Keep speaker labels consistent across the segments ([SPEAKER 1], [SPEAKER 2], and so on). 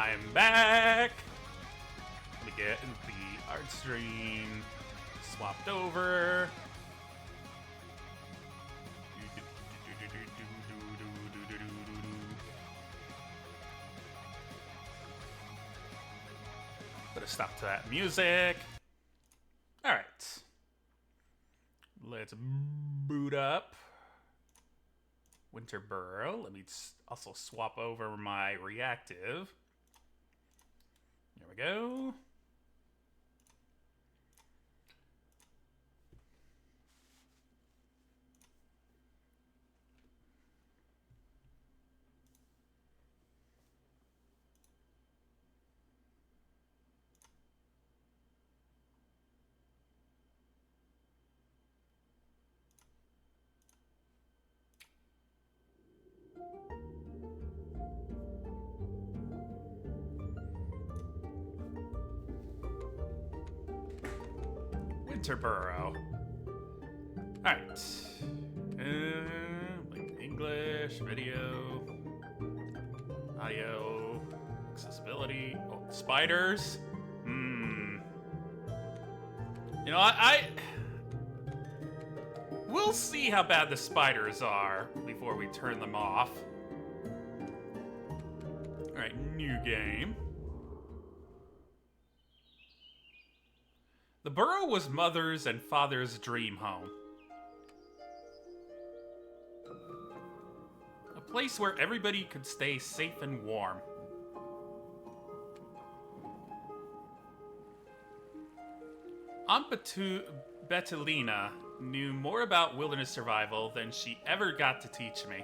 [SPEAKER 1] I'm back! Let me get the art stream swapped over. Put a stop to that music. Alright. Let's boot up Winter Burrow. Let me also swap over my reactive. There we go. Winter Burrow. Alright. Like English, video, audio, accessibility. Oh, spiders? You know, we'll see how bad the spiders are before we turn them off. Alright, new game. The Burrow was mother's and father's dream home. A place where everybody could stay safe and warm. Aunt Bettelina knew more about wilderness survival than she ever got to teach me.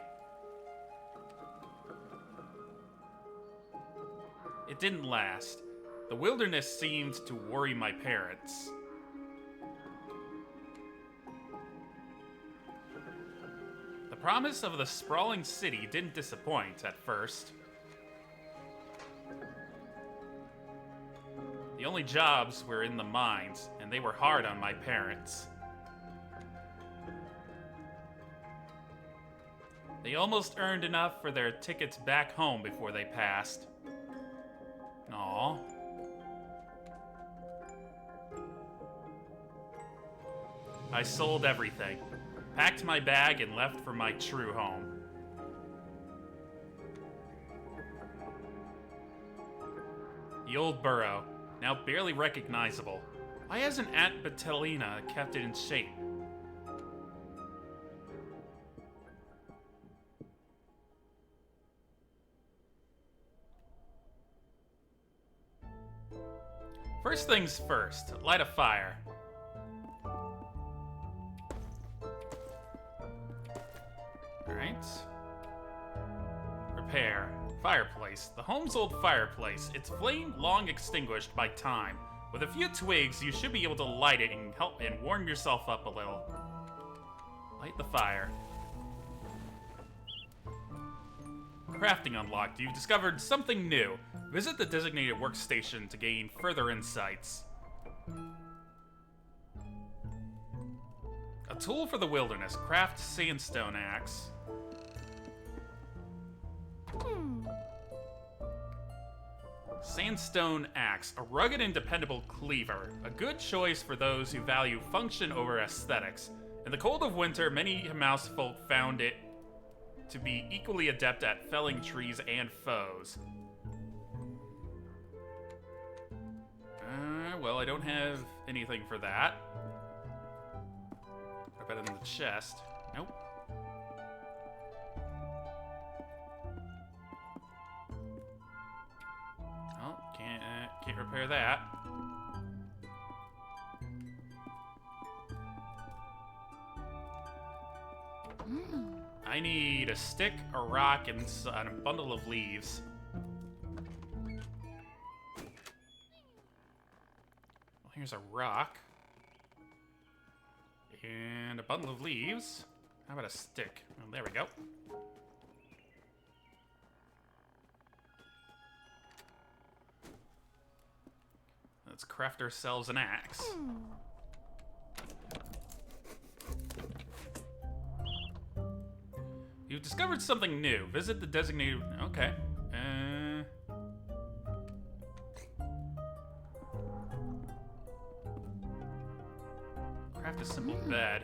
[SPEAKER 1] It didn't last. The wilderness seemed to worry my parents. The promise of the sprawling city didn't disappoint at first. The only jobs were in the mines, and they were hard on my parents. They almost earned enough for their tickets back home before they passed. Aww. I sold everything, packed my bag, and left for my true home. The old burrow, now barely recognizable. Why hasn't Aunt Bettelina kept it in shape? First things first, light a fire. Alright. Repair. Fireplace. The home's old fireplace. Its flame long extinguished by time. With a few twigs, you should be able to light it and help and warm yourself up a little. Light the fire. Crafting unlocked. You've discovered something new. Visit the designated workstation to gain further insights. A tool for the wilderness. Craft sandstone axe. Sandstone axe, a rugged and dependable cleaver. A good choice for those who value function over aesthetics. In the cold of winter, many mouse folk found it to be equally adept at felling trees and foes. Well, I don't have anything for that. I bet in the chest. Nope. Oh, can't repair that. I need a stick, a rock, and a bundle of leaves. Well, here's a rock. And a bundle of leaves. How about a stick? Oh, there we go. Let's craft ourselves an axe. You've discovered something new. Visit the designated... Okay. bed.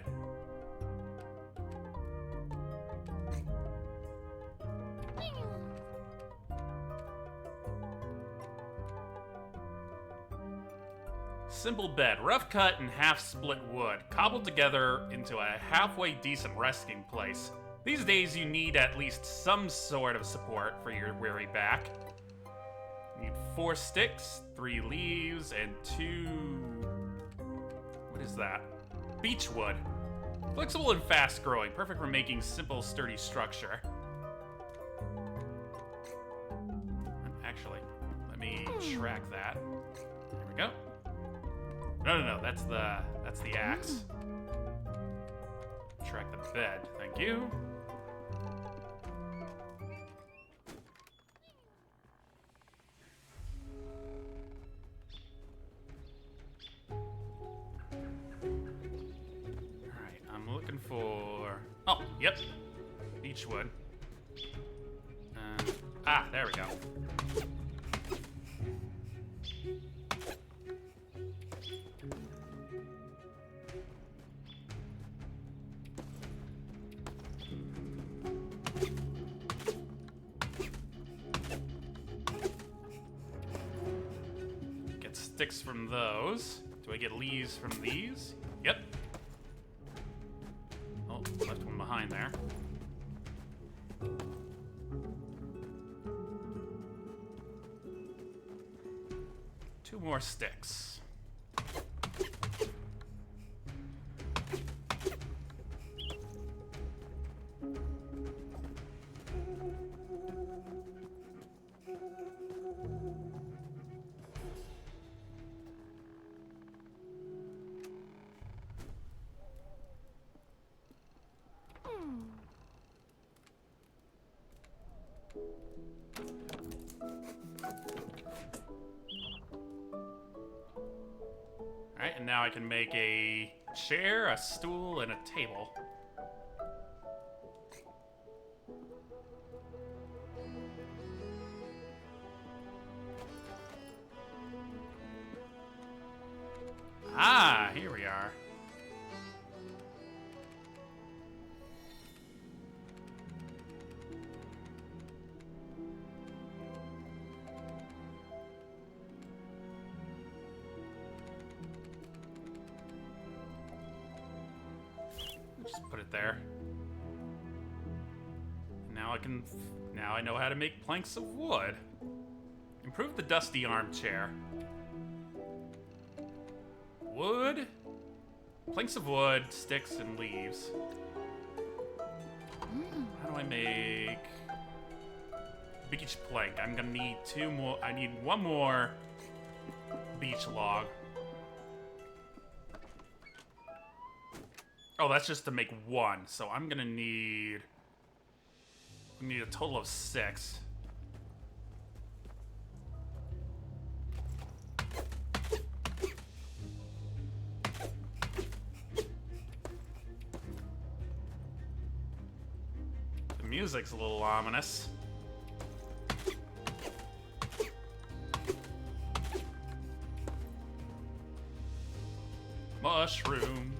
[SPEAKER 1] Simple bed, rough cut and half split wood, cobbled together into a halfway decent resting place. These days you need at least some sort of support for your weary back. You need 4 sticks, 3 leaves, and 2... what is that? Beech wood. Flexible and fast growing, perfect for making simple, sturdy structure. Actually, let me track that. There we go. No, that's the axe. Track the bed, thank you. Alright, I'm looking for... oh, yep. Beech wood. There we go. Get sticks from those. Do I get leaves from these? Yep. Oh, left one behind there. Two more sticks. Alright, and now I can make a chair, a stool, and a table. Ah, here we are. Just put it there. Now I know how to make planks of wood. Improve the dusty armchair. Wood, planks of wood, sticks, and leaves. How do I make beech plank? I'm gonna need 2 more. I need 1 more beech log. Oh, that's just to make 1. So I'm gonna need a total of 6. The music's a little ominous. Mushroom.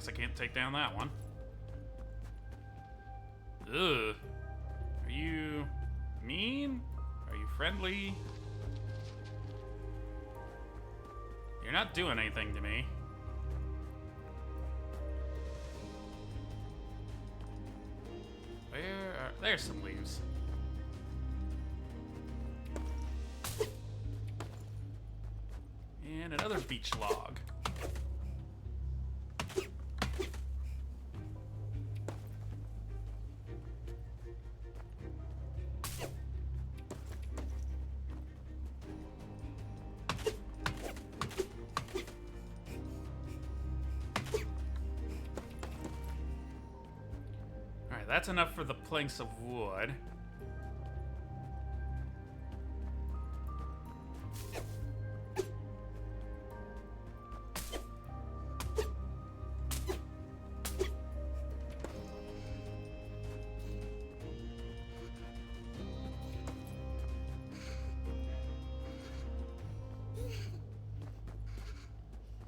[SPEAKER 1] I can't take down that one. Ugh. Are you mean? Are you friendly? You're not doing anything to me. There's some leaves. And another beech log. That's enough for the planks of wood.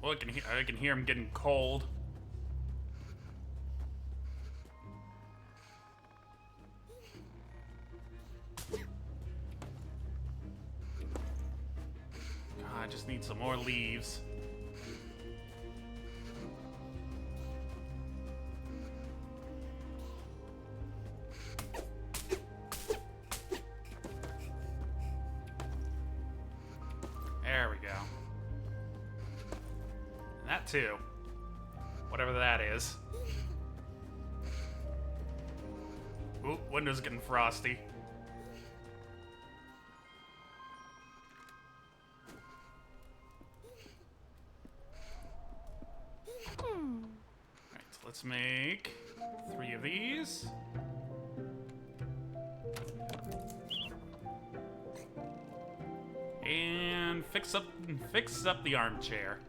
[SPEAKER 1] Oh, I can hear him getting cold. God, I just need some more leaves. There we go. And that too. Whatever that is. Ooh, window's getting frosty. Alright, so let's make 3 of these. And fix up the armchair.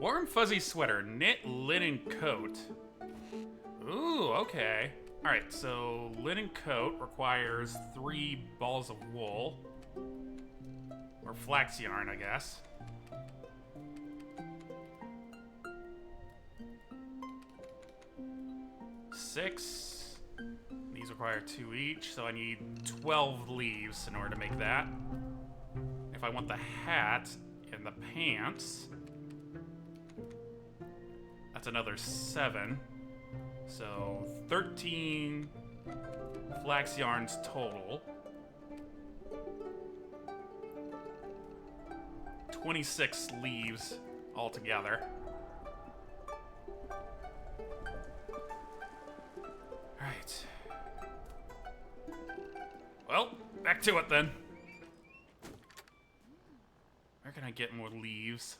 [SPEAKER 1] Warm fuzzy sweater, knit linen coat. Ooh, okay. Alright, so linen coat requires 3 balls of wool. Or flax yarn, I guess. Six. These require 2 each, so I need 12 leaves in order to make that. If I want the hat and the pants, that's another 7. So 13 flax yarns total. 26 leaves altogether. Alright. Well, back to it then. Where can I get more leaves?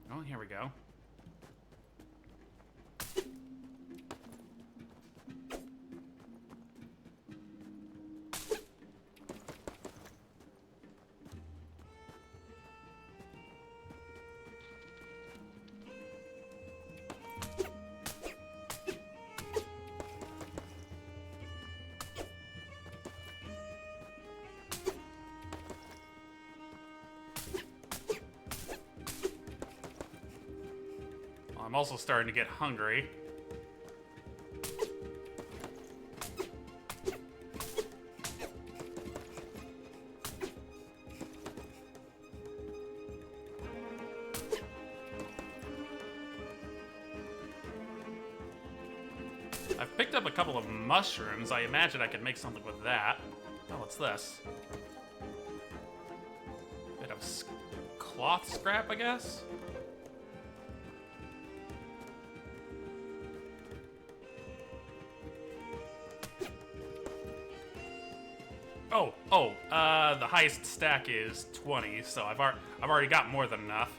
[SPEAKER 1] Oh, here we go. I'm also starting to get hungry. I've picked up a couple of mushrooms. I imagine I could make something with that. Oh, what's this? Bit of cloth scrap, I guess? The highest stack is 20, so I've already got more than enough.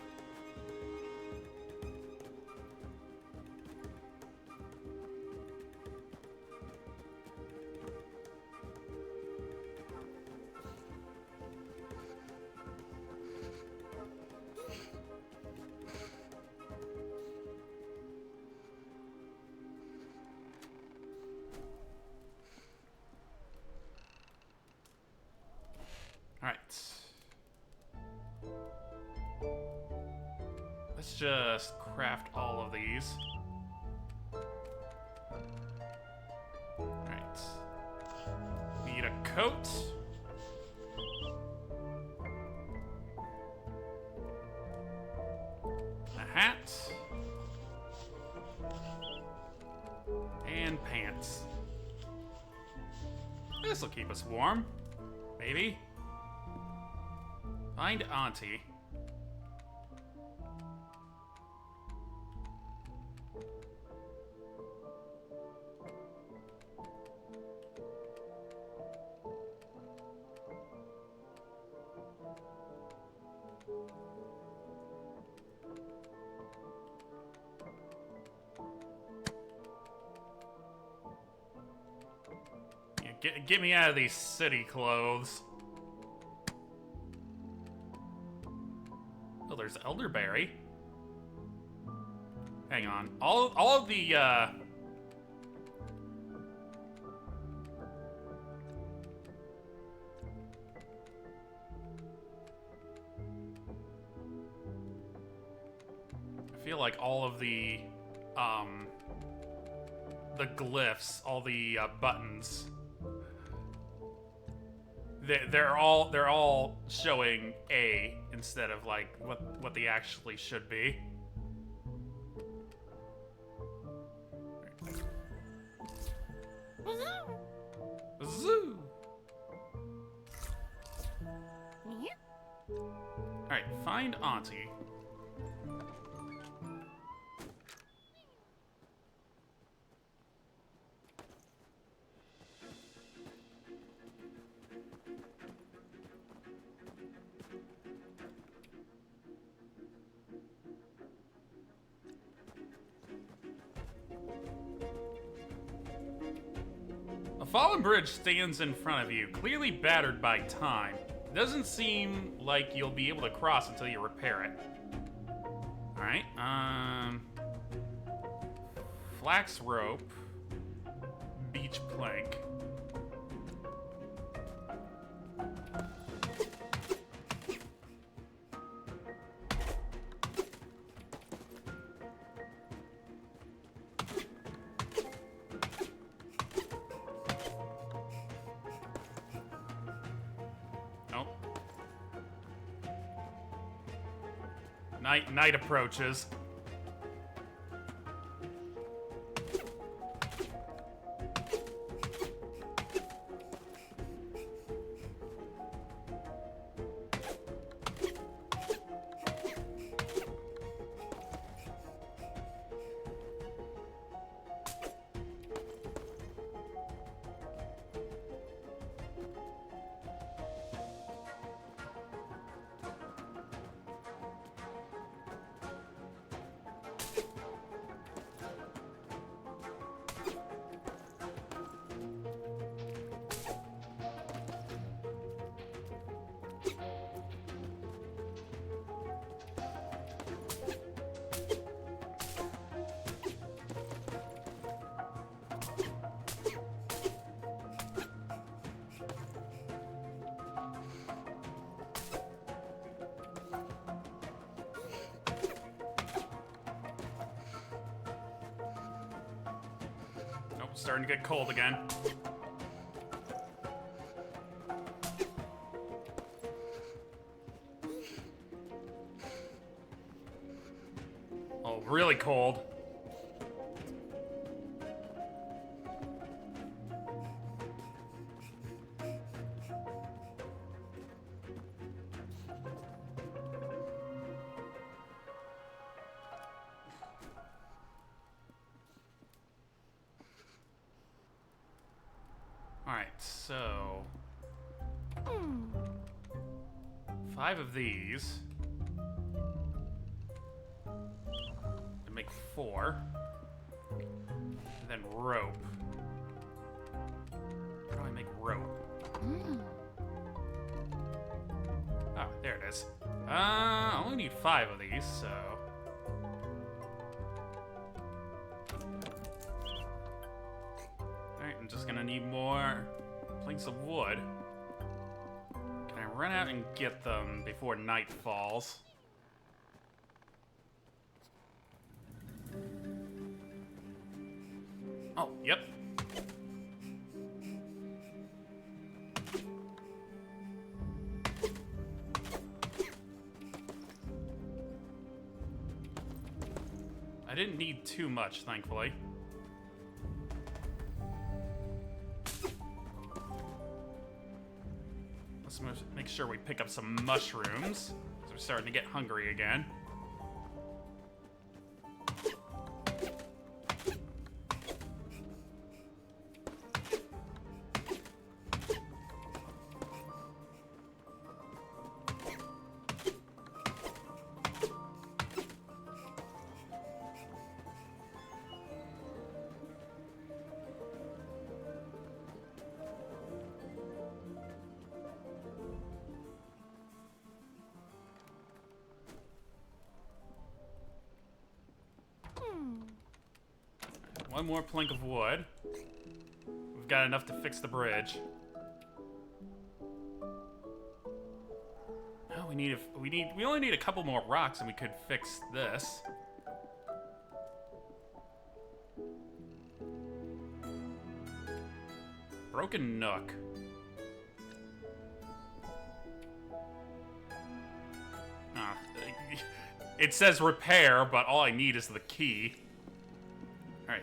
[SPEAKER 1] Alright. Let's just craft all of these. Alright. Need a coat. A hat. And pants. This'll keep us warm. Maybe. Find Auntie. Yeah, get me out of these city clothes. there's elderberry. Hang on. All of the, I feel like all of the glyphs, all the buttons, they're all showing A instead of like what they actually should be. Zoo. All right, find Auntie. A fallen bridge stands in front of you, clearly battered by time. It doesn't seem like you'll be able to cross until you repair it. Alright, flax rope, beach plank. Night approaches. Starting to get cold again. Oh, really cold. Alright, so 5 of these. To make 4. And then rope. How do I make rope? Oh, there it is. I only need 5 of these, so. Alright, I'm just gonna need more planks of wood. Can I run out and get them before night falls? Oh, yep. I didn't need too much, thankfully. Let's make sure we pick up some mushrooms, because we're starting to get hungry again. One more plank of wood. We've got enough to fix the bridge. Oh, we only need a couple more rocks and we could fix this. Broken nook. It says repair, but all I need is the key. Alright.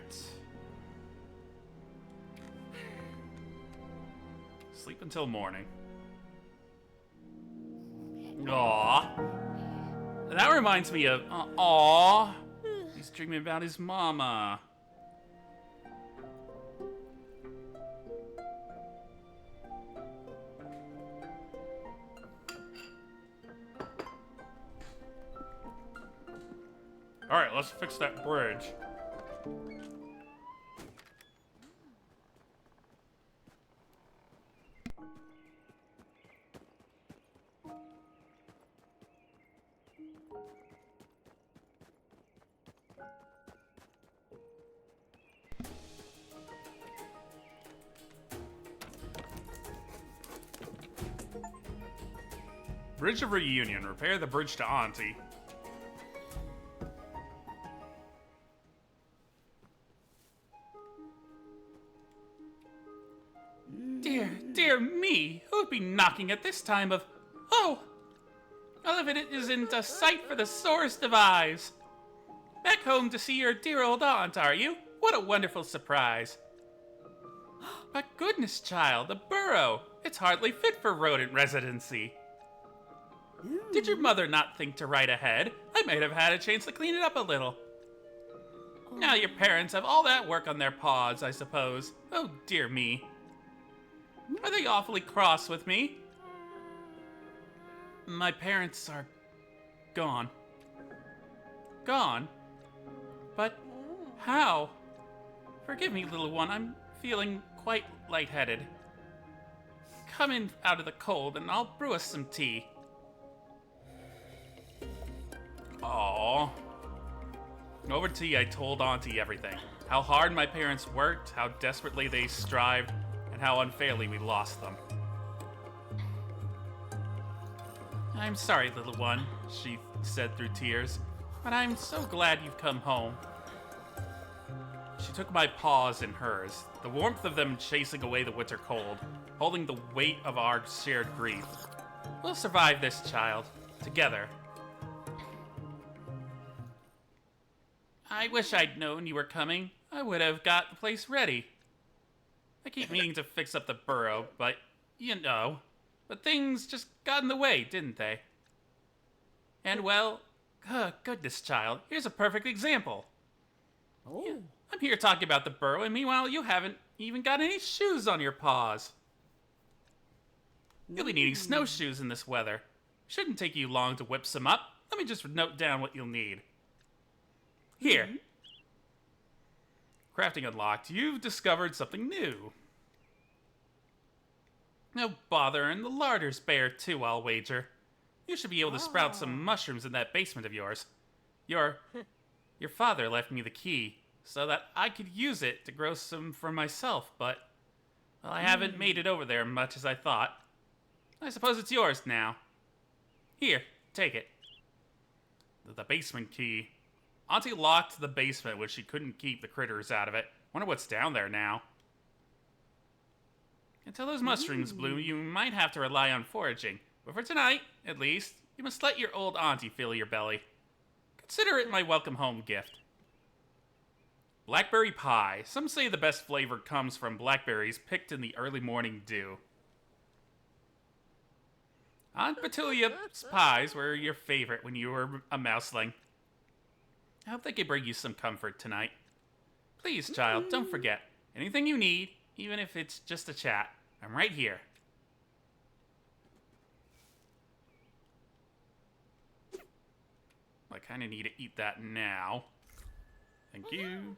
[SPEAKER 1] Sleep until morning. Aww. That reminds me of... Aww. He's dreaming about his mama. Alright, let's fix that bridge. Bridge of Reunion. Repair the bridge to Auntie. Dear me, who would be knocking at this time of... Oh! All of it isn't a sight for the sorest of eyes. Back home to see your dear old aunt, are you? What a wonderful surprise. But goodness, child, the Burrow. It's hardly fit for rodent residency. Did your mother not think to write ahead? I might have had a chance to clean it up a little. Now your parents have all that work on their paws, I suppose. Oh, dear me. Are they awfully cross with me? My parents are gone. Gone? But how? Forgive me, little one, I'm feeling quite lightheaded. Come in out of the cold and I'll brew us some tea. Aww. Over tea, I told Auntie everything. How hard my parents worked, how desperately they strived, and how unfairly we lost them. I'm sorry, little one, she said through tears, but I'm so glad you've come home. She took my paws in hers, the warmth of them chasing away the winter cold, holding the weight of our shared grief. We'll survive this, child, together. I wish I'd known you were coming. I would have got the place ready. I keep meaning to fix up the Burrow, but, you know. But things just got in the way, didn't they? And well, goodness, child, here's a perfect example. Oh. Yeah, I'm here talking about the Burrow, and meanwhile you haven't even got any shoes on your paws. You'll be needing snowshoes in this weather. Shouldn't take you long to whip some up. Let me just note down what you'll need. Here. Crafting unlocked. You've discovered something new. No bother, and the larder's bare too, I'll wager. You should be able to sprout some mushrooms in that basement of yours. Your father left me the key, so that I could use it to grow some for myself, but... Well, I haven't made it over there much as I thought. I suppose it's yours now. Here, take it. The basement key. Auntie locked the basement when she couldn't keep the critters out of it. Wonder what's down there now. Until those mushrooms bloom, you might have to rely on foraging. But for tonight, at least, you must let your old auntie fill your belly. Consider it my welcome home gift. Blackberry pie. Some say the best flavor comes from blackberries picked in the early morning dew. Aunt Petunia's pies were your favorite when you were a mouseling. I hope they can bring you some comfort tonight. Please, child, don't forget. Anything you need, even if it's just a chat, I'm right here. I kind of need to eat that now. Thank you.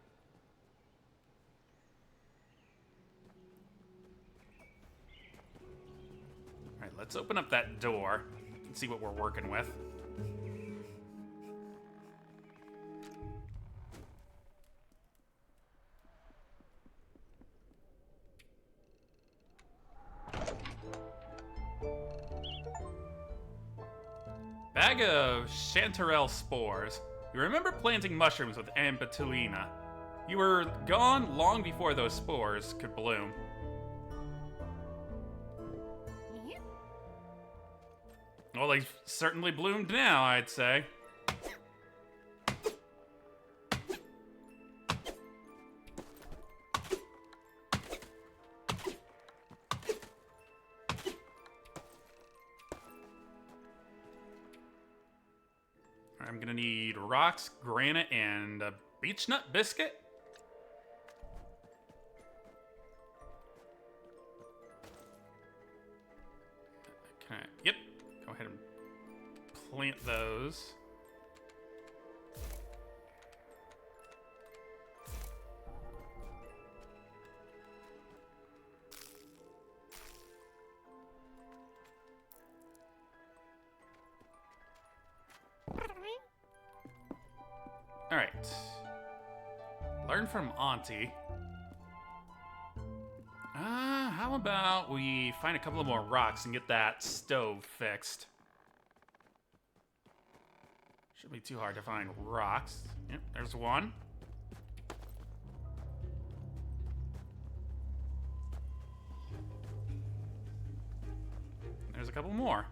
[SPEAKER 1] Alright, let's open up that door and see what we're working with. bag of chanterelle spores. You remember planting mushrooms with Aunt Betulina. You were gone long before those spores could bloom. Well, they've certainly bloomed now, I'd say. I'm gonna need rocks, granite, and a beech nut biscuit. Okay, yep. Go ahead and plant those. Alright. Learn from Auntie. How about we find a couple of more rocks and get that stove fixed? Shouldn't be too hard to find rocks. Yep, there's one. There's a couple more.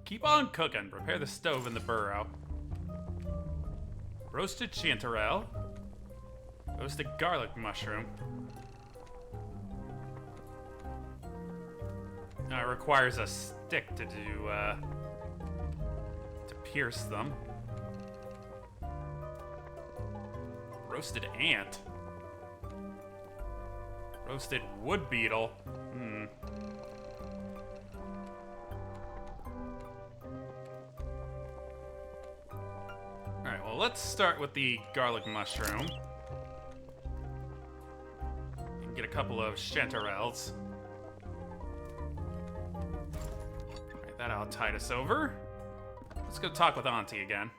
[SPEAKER 1] Keep on cooking. Prepare the stove in the burrow. Roasted chanterelle. Roasted garlic mushroom. Now it requires a stick to do, to pierce them. Roasted ant. Roasted wood beetle. Alright, well, let's start with the garlic mushroom. And get a couple of chanterelles. Alright, that'll tide us over. Let's go talk with Auntie again.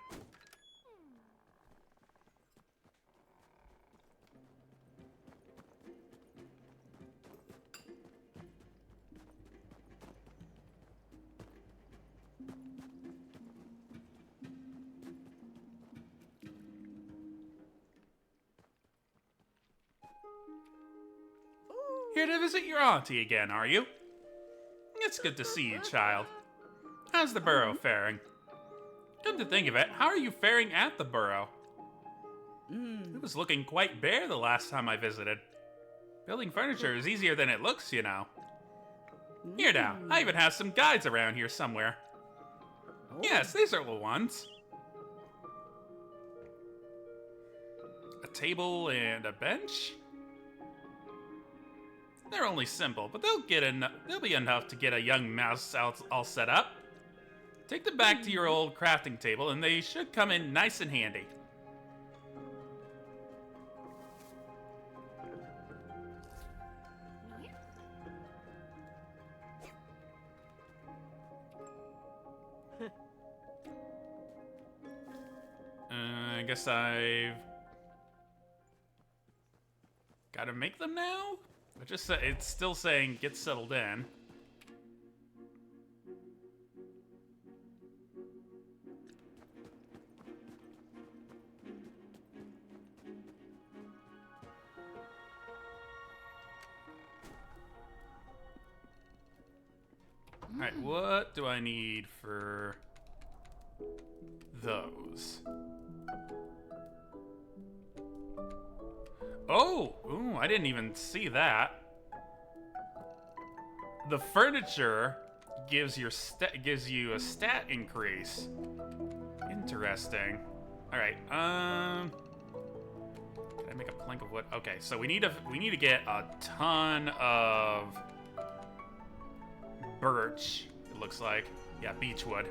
[SPEAKER 1] Here to visit your auntie again, are you? It's good to see you, child. How's the burrow faring? Come to think of it, how are you faring at the burrow? It was looking quite bare the last time I visited. Building furniture is easier than it looks, you know. Here now, I even have some guides around here somewhere. Yes, these are the ones. A table and a bench? They're only simple, but they'll be enough to get a young mouse all set up. Take them back to your old crafting table, and they should come in nice and handy. I guess I've gotta make them now? It's still saying get settled in. Alright, what do I need for those? Oh! Ooh, I didn't even see that. The furniture gives you a stat increase. Interesting. Alright, can I make a plank of wood? Okay, so we need to get a ton of birch, it looks like. Yeah, beechwood.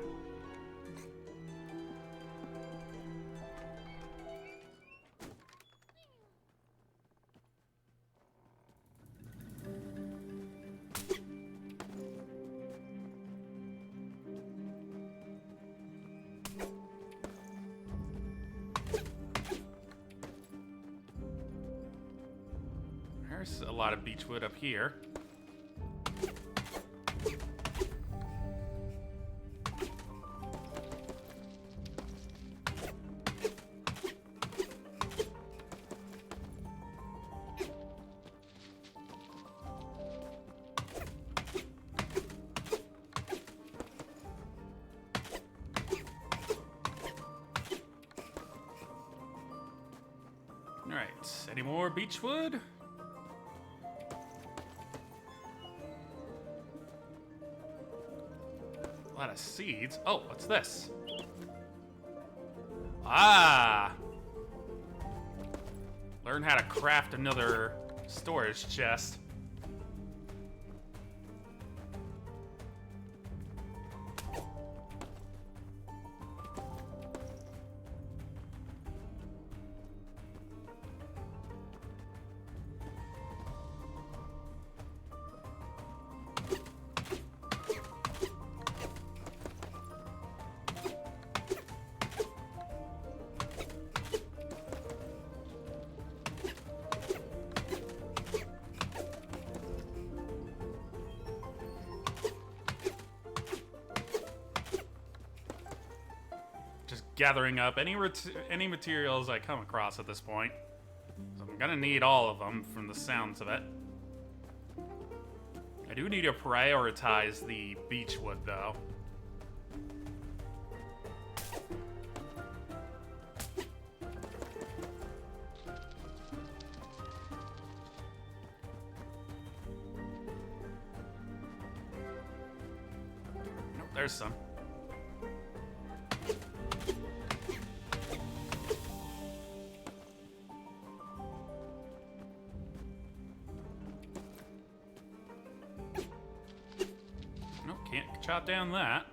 [SPEAKER 1] There's a lot of beechwood up here. Alright, any more beechwood? A lot of seeds. Oh, what's this? Ah! Learn how to craft another storage chest. Gathering up any materials I come across at this point. So I'm gonna need all of them from the sounds of it. I do need to prioritize the beechwood though. Nope, there's some. Chop down that.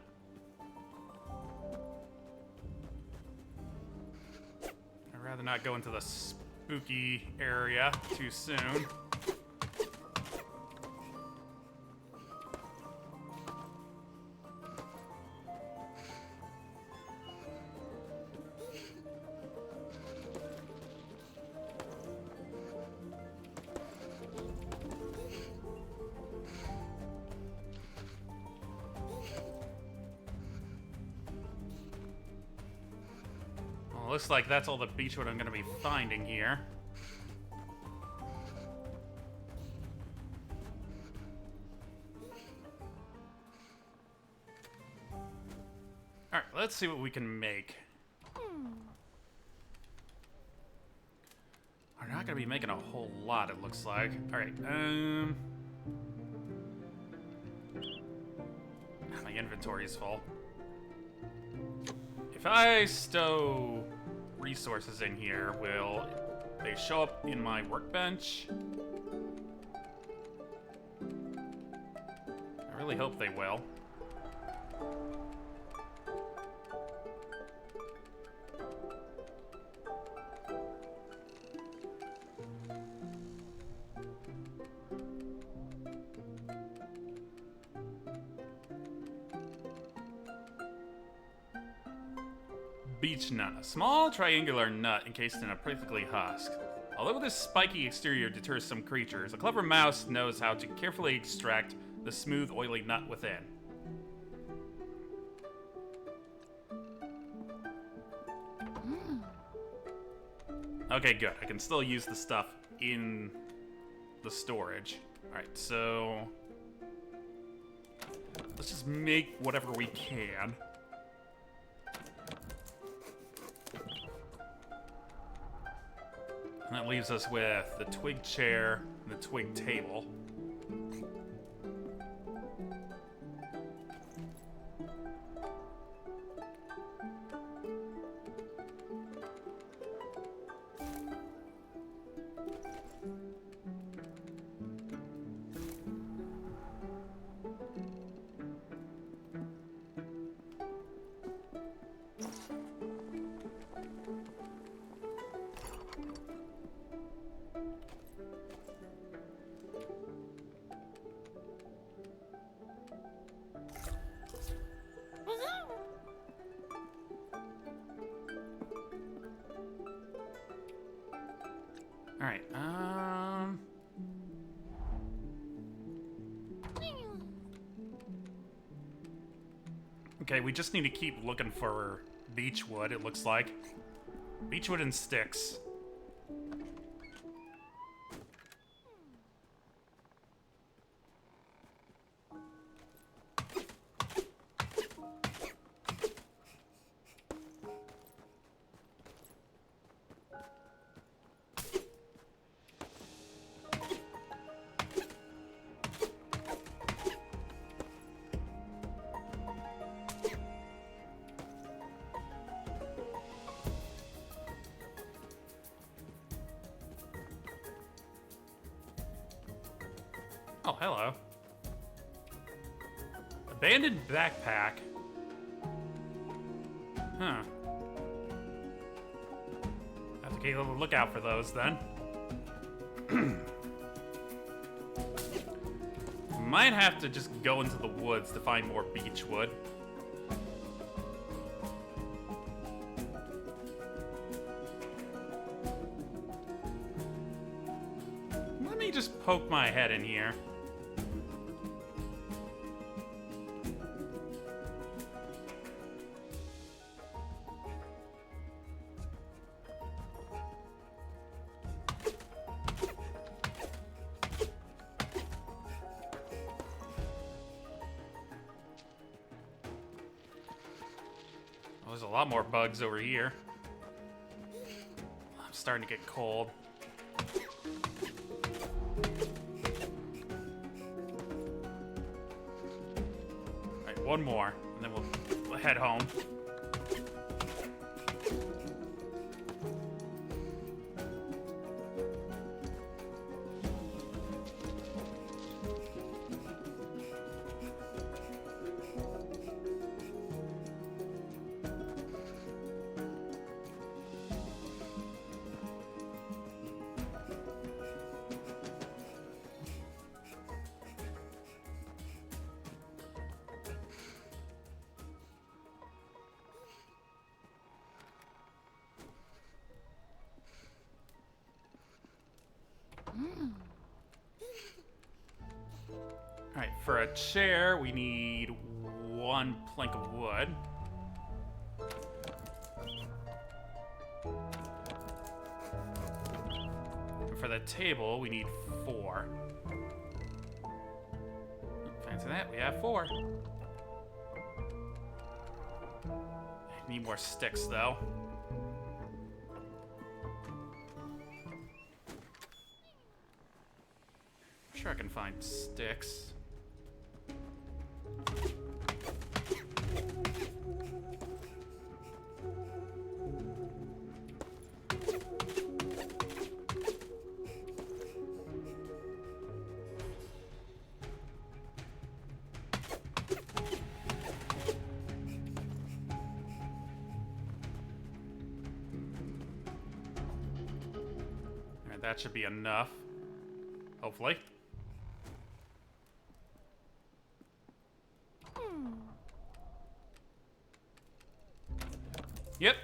[SPEAKER 1] I'd rather not go into the spooky area too soon. Looks like that's all the beechwood I'm going to be finding here. Alright, let's see what we can make. We're not going to be making a whole lot, it looks like. Alright, my inventory is full. If I stow resources in here, will they show up in my workbench? I really hope they will. Beech nut, a small triangular nut encased in a prickly husk. Although this spiky exterior deters some creatures, a clever mouse knows how to carefully extract the smooth, oily nut within. Okay, good. I can still use the stuff in the storage. Alright, so let's just make whatever we can. And that leaves us with the twig chair and the twig table. Alright, Okay, we just need to keep looking for beechwood, it looks like. Beechwood and sticks. Oh, hello. Abandoned backpack. Huh. Have to keep a lookout for those then. Might have to just go into the woods to find more beechwood. Let me just poke my head in here. There's a lot more bugs over here. I'm starting to get cold. Alright, one more, and then we'll head home. Alright, for a chair, we need one plank of wood. And for the table, we need 4. Fancy that, we have 4. Need more sticks, though. I'm sure I can find sticks. That should be enough. Hopefully. Yep.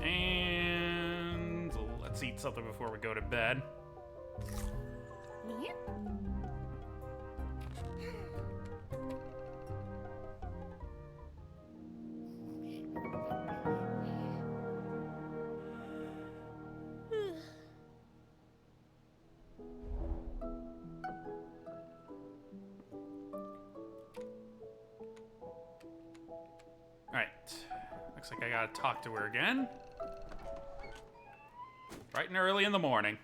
[SPEAKER 1] And let's eat something before we go to bed. Alright. Looks like I gotta talk to her again. Bright and early in the morning.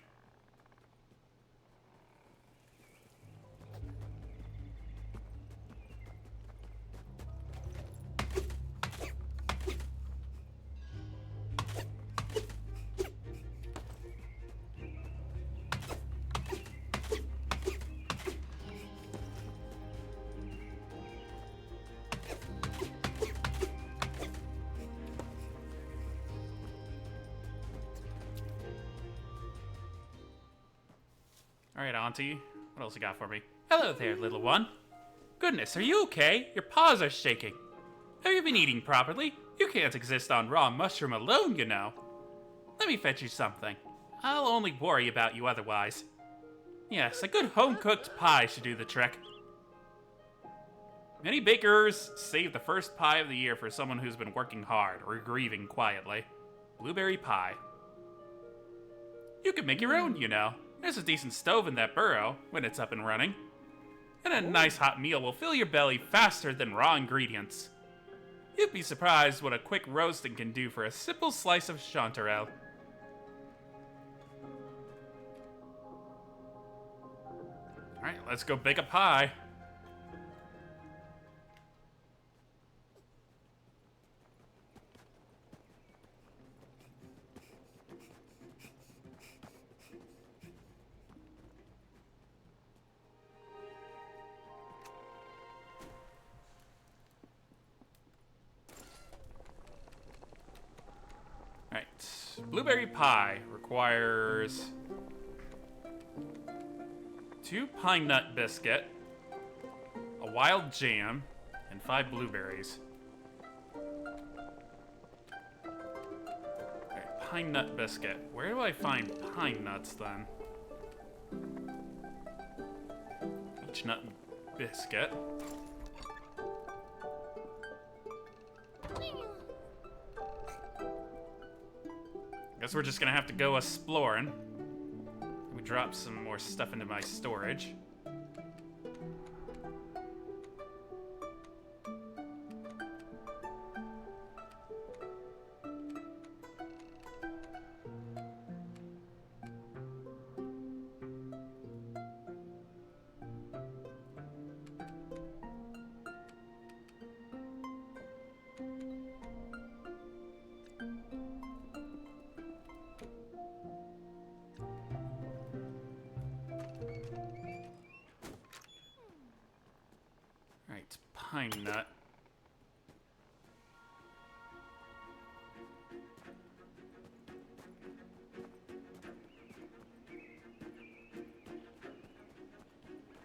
[SPEAKER 1] Alright, Auntie. What else you got for me? Hello there, little one. Goodness, are you okay? Your paws are shaking. Have you been eating properly? You can't exist on raw mushroom alone, you know. Let me fetch you something. I'll only worry about you otherwise. Yes, a good home-cooked pie should do the trick. Many bakers save the first pie of the year for someone who's been working hard or grieving quietly. Blueberry pie. You can make your own, you know. There's a decent stove in that burrow when it's up and running. And a nice hot meal will fill your belly faster than raw ingredients. You'd be surprised what a quick roasting can do for a simple slice of chanterelle. Alright, let's go bake a pie. Alright, blueberry pie requires 2 pine nut biscuit, a wild jam, and 5 blueberries. Alright, pine nut biscuit. Where do I find pine nuts then? Each nut biscuit. Guess we're just gonna have to go exploring. We drop some more stuff into my storage. Alright, pine nut.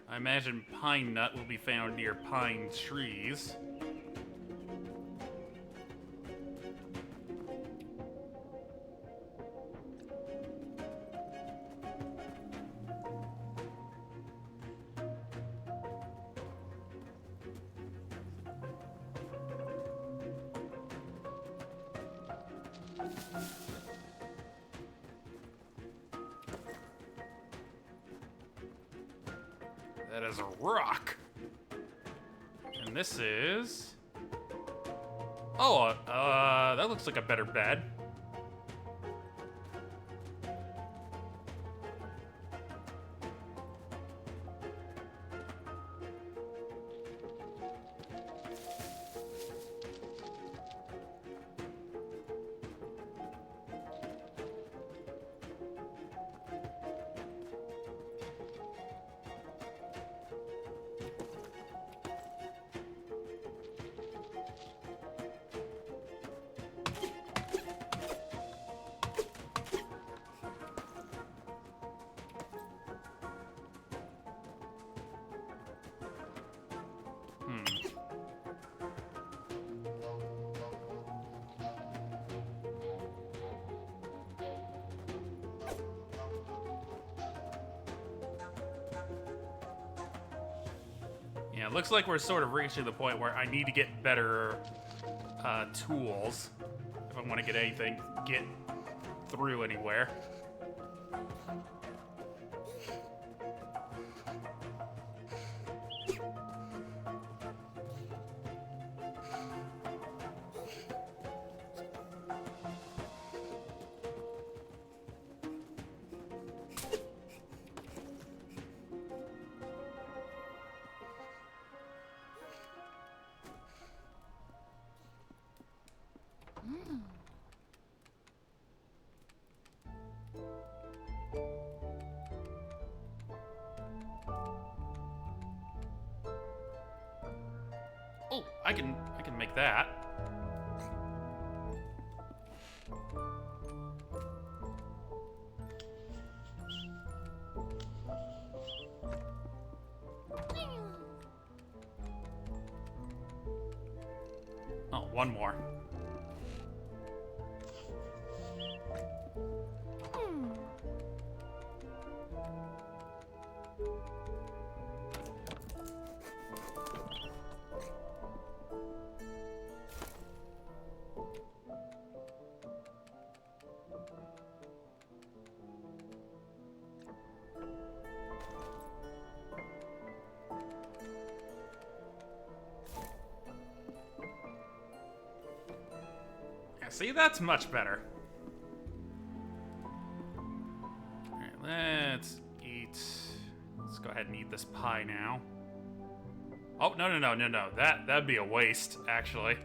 [SPEAKER 1] I imagine pine nut will be found near pine trees. That is a rock. And this is... Oh, that looks like a better bed. Yeah, it looks like we're sort of reaching the point where I need to get better tools if I want to get through anywhere. Oh, I can make that. one more. See, that's much better. Alright, let's eat. Let's go ahead and eat this pie now. Oh, no. That'd be a waste, actually.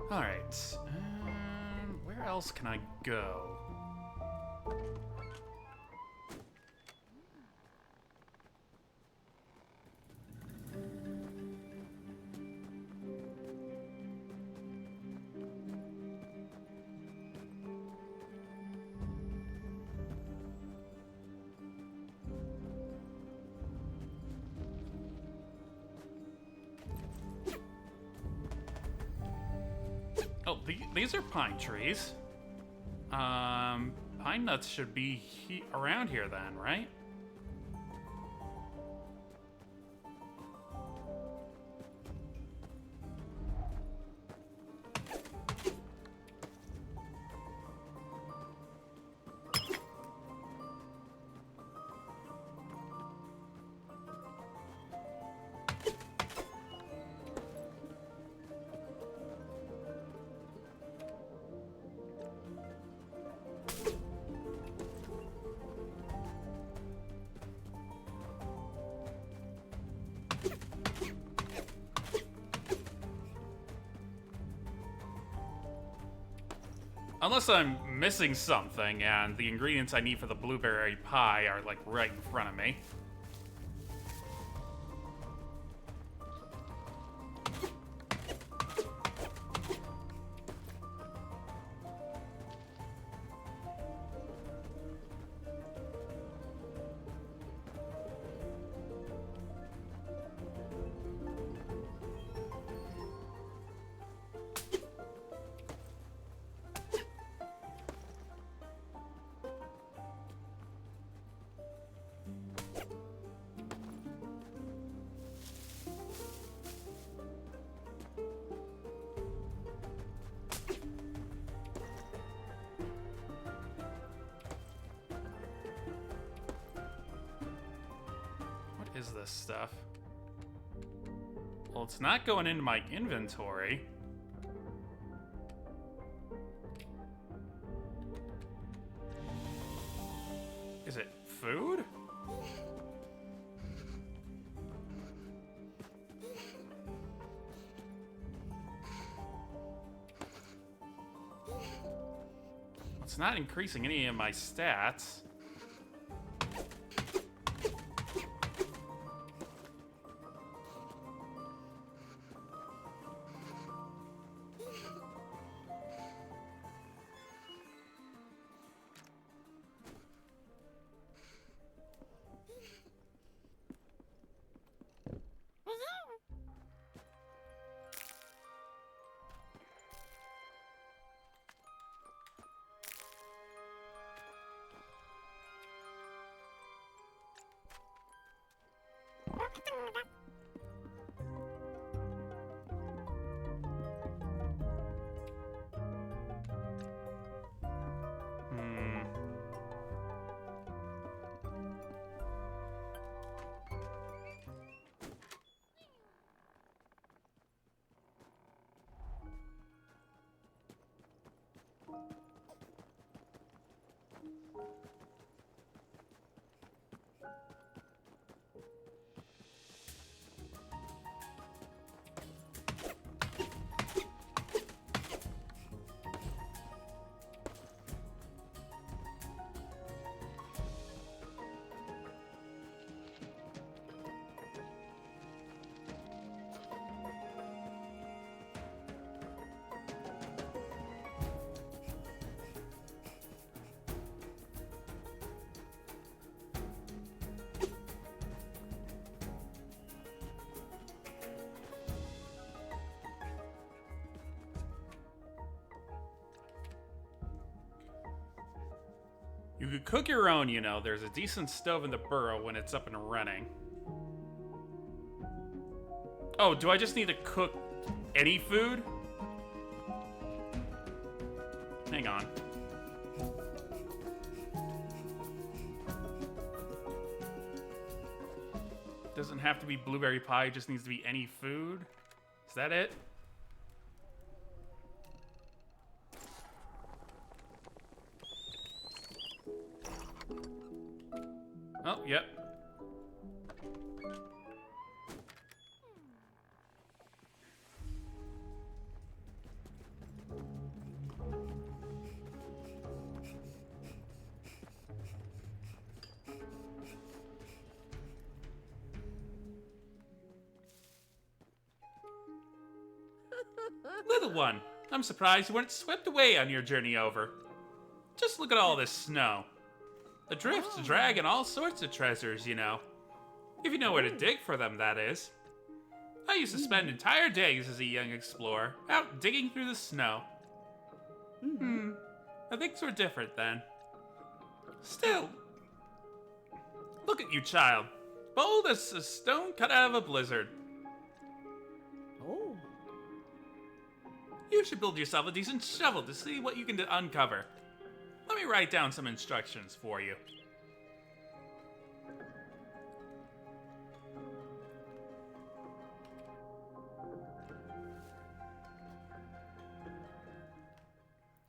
[SPEAKER 1] Alright. Where else can I go? Oh, these are pine trees. Pine nuts should be around here then, right? Unless I'm missing something and the ingredients I need for the blueberry pie are like right in front of me. Is this stuff? Well, it's not going into my inventory. Is it food? It's not increasing any of my stats. You could cook your own, you know. There's a decent stove in the Burrow when it's up and running. Oh, do I just need to cook any food? Hang on. Doesn't have to be blueberry pie, it just needs to be any food. Is that it? Oh, yep. Little one, I'm surprised you weren't swept away on your journey over. Just look at all this snow. The drifts drag in all sorts of treasures, you know. If you know where to dig for them, that is. I used to spend entire days as a young explorer, out digging through the snow. Things were different then. Still, look at you, child. Bold as a stone cut out of a blizzard.
[SPEAKER 2] Oh.
[SPEAKER 1] You should build yourself a decent shovel to see what you can uncover. Let me write down some instructions for you.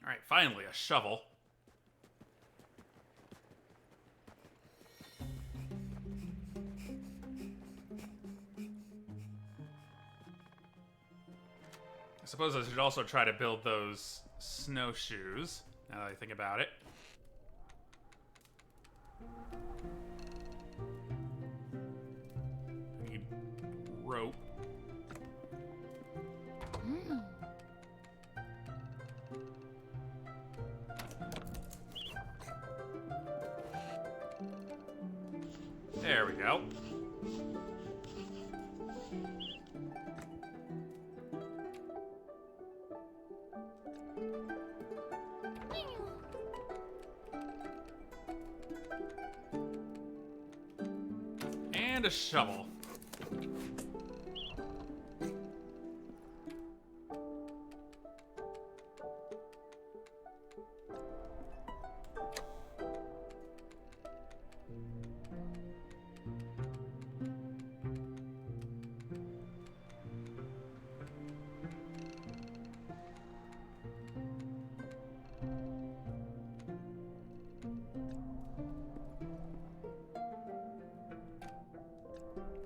[SPEAKER 1] Alright, finally a shovel. I suppose I should also try to build those snowshoes, now that I think about it. I need rope. There we go. And a shovel.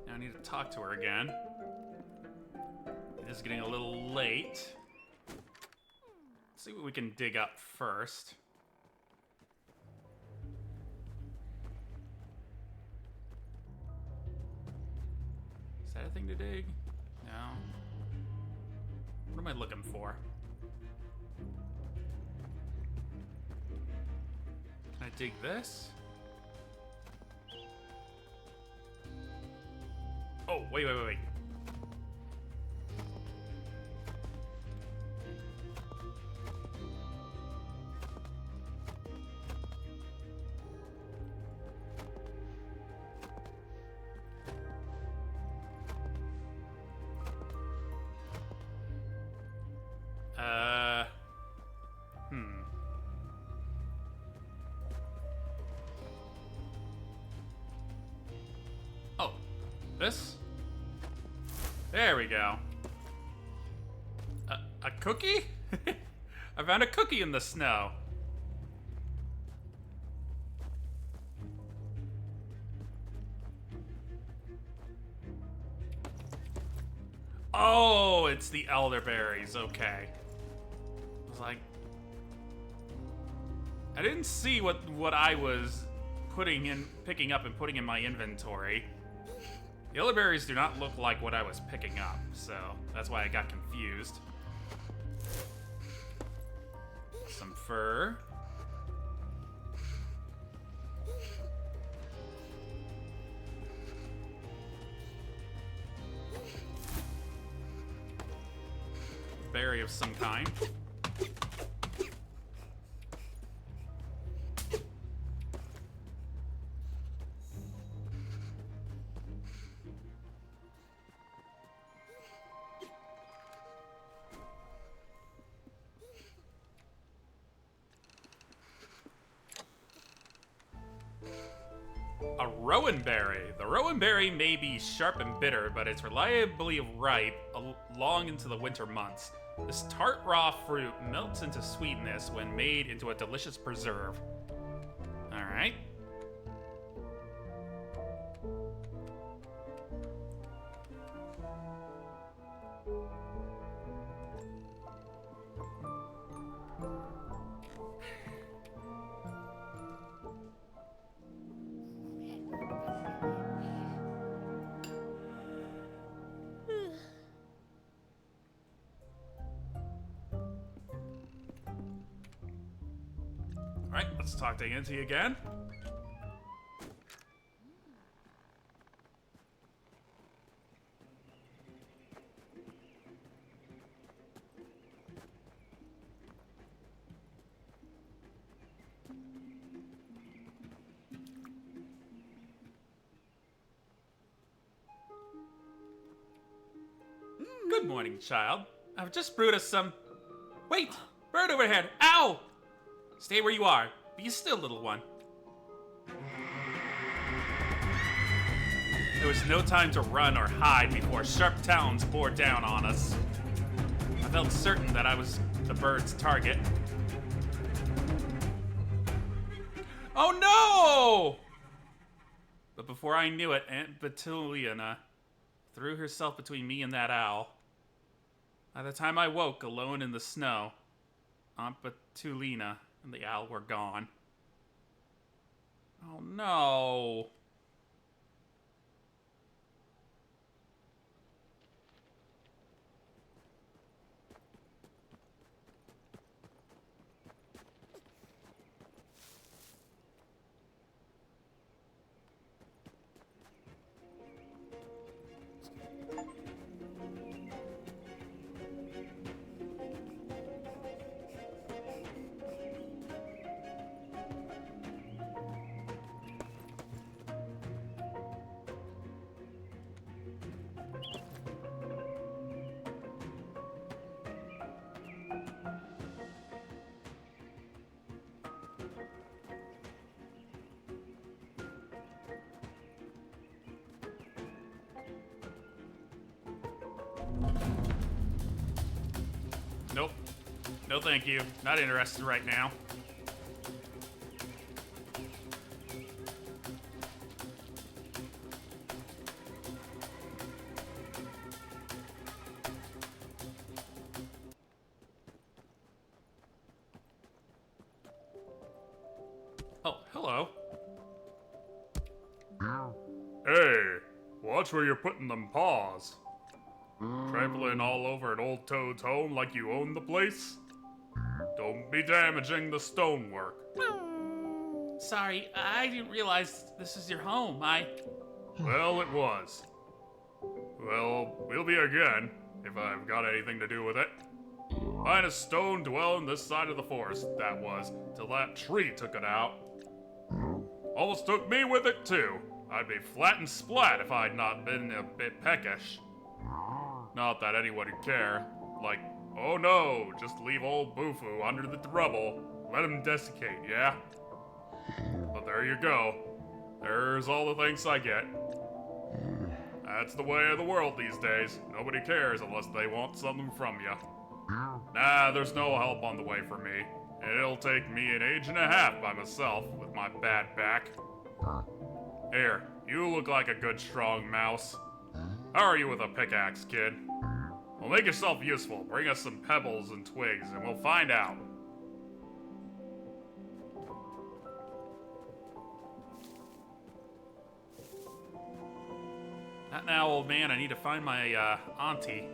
[SPEAKER 1] Now I need to talk to her again. It is getting a little late. Let's see what we can dig up first. Is that a thing to dig? No. What am I looking for? Can I dig this? Oh, wait. Oh, this? There we go. A cookie? I found a cookie in the snow. Oh, it's the elderberries. Okay. I was like, I didn't see what I was picking up and putting in my inventory. The elderberries do not look like what I was picking up, so that's why I got confused. Some fur. Berry of some kind. A rowan berry. The rowan berry may be sharp and bitter, but it's reliably ripe long into the winter months. This tart raw fruit melts into sweetness when made into a delicious preserve. Alright. Alright, let's talk to Auntie again. Good morning, child. I've just brewed us some... Wait! Bird overhead! Ow! Stay where you are. Be still, little one. There was no time to run or hide before sharp talons bore down on us. I felt certain that I was the bird's target. Oh no! But before I knew it, Aunt Betuliana threw herself between me and that owl. By the time I woke alone in the snow, Aunt Betulina and the owl were gone. Oh no. Nope. No thank you. Not interested right now. Oh, hello.
[SPEAKER 3] Hey, watch where you're putting them paws. Trampling all over an old toad's home like you own the place? Don't be damaging the stonework.
[SPEAKER 1] Sorry, I didn't realize this is your home.
[SPEAKER 3] Well, it was. Well, we'll be again, if I've got anything to do with it. Finest stone dwelling this side of the forest, that was, till that tree took it out. Almost took me with it, too. I'd be flat and splat if I'd not been a bit peckish. Not that anyone would care. Like, oh no, just leave old Bufu under the rubble. Let him desiccate, yeah? But there you go. There's all the thanks I get. That's the way of the world these days. Nobody cares unless they want something from you. Nah, there's no help on the way for me. It'll take me an age and a half by myself with my bad back. Here, you look like a good strong mouse. How are you with a pickaxe, kid? Well, make yourself useful. Bring us some pebbles and twigs, and we'll find out.
[SPEAKER 1] Not now, old man. I need to find my, auntie.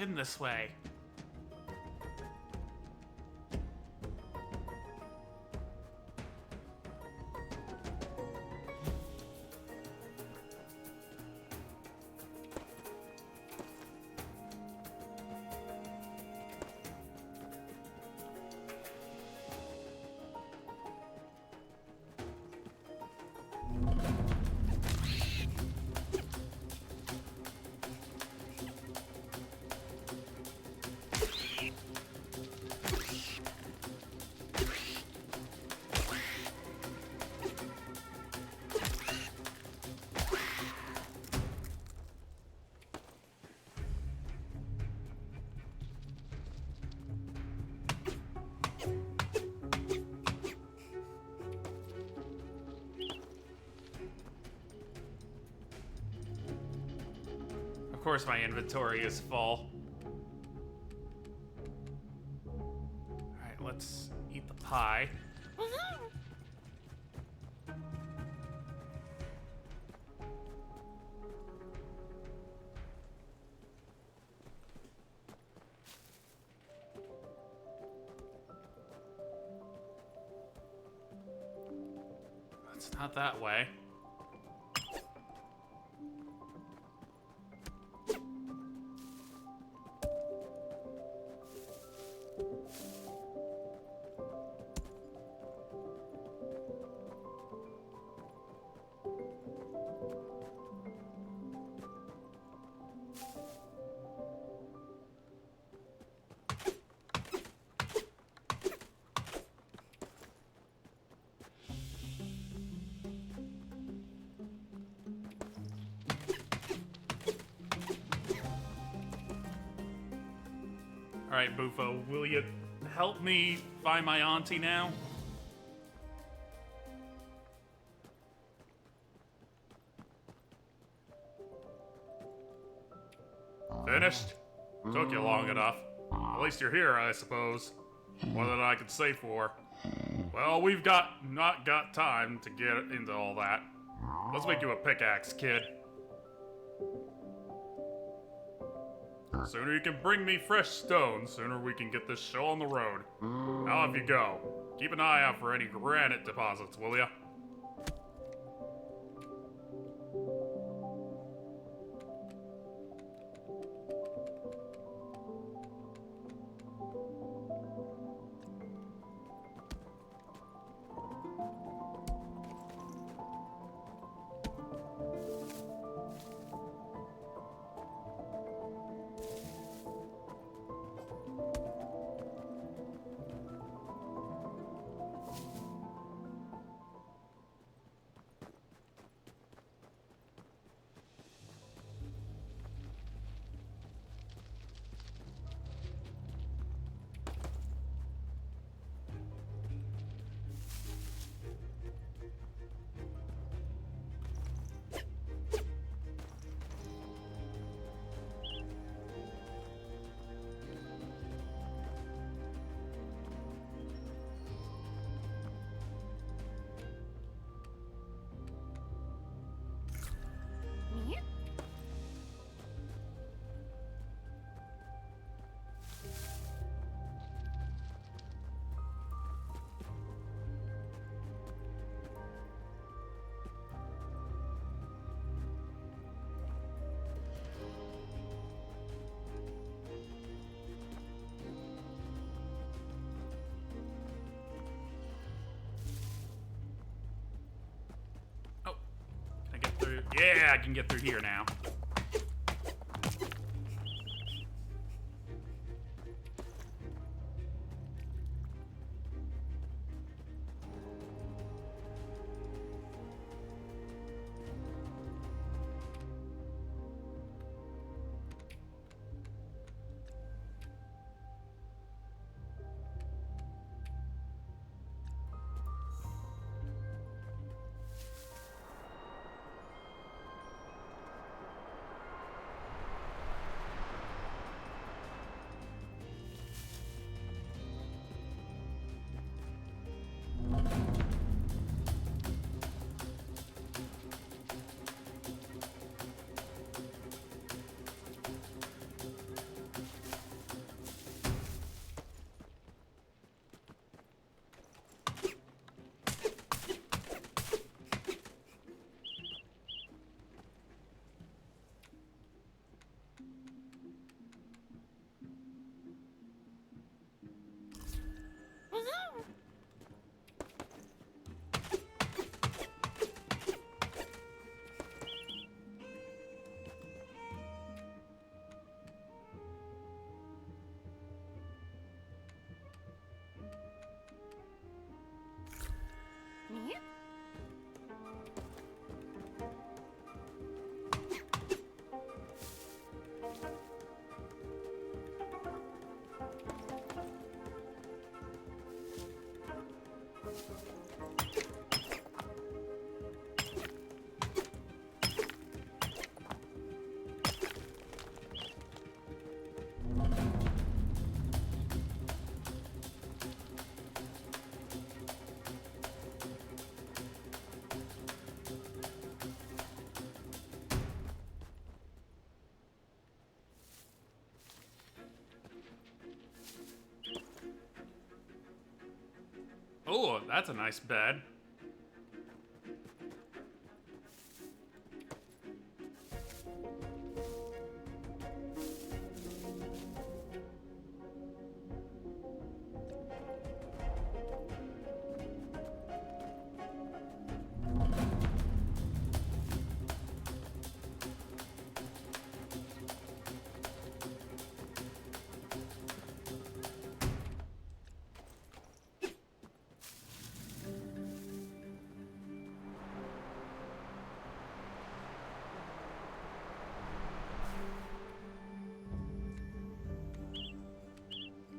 [SPEAKER 1] in this way. Of course my inventory is full. Alright, let's eat the pie. It's not that way. Alright, Bufo, will you help me find my auntie now?
[SPEAKER 3] Finished? Took you long enough. At least you're here, I suppose. More than I could say for. Well, we've not got time to get into all that. Let's make you a pickaxe, kid. Sooner you can bring me fresh stone, sooner we can get this show on the road. Now off you go. Keep an eye out for any granite deposits, will ya? Yeah, I can get through here now.
[SPEAKER 1] Oh, that's a nice bed.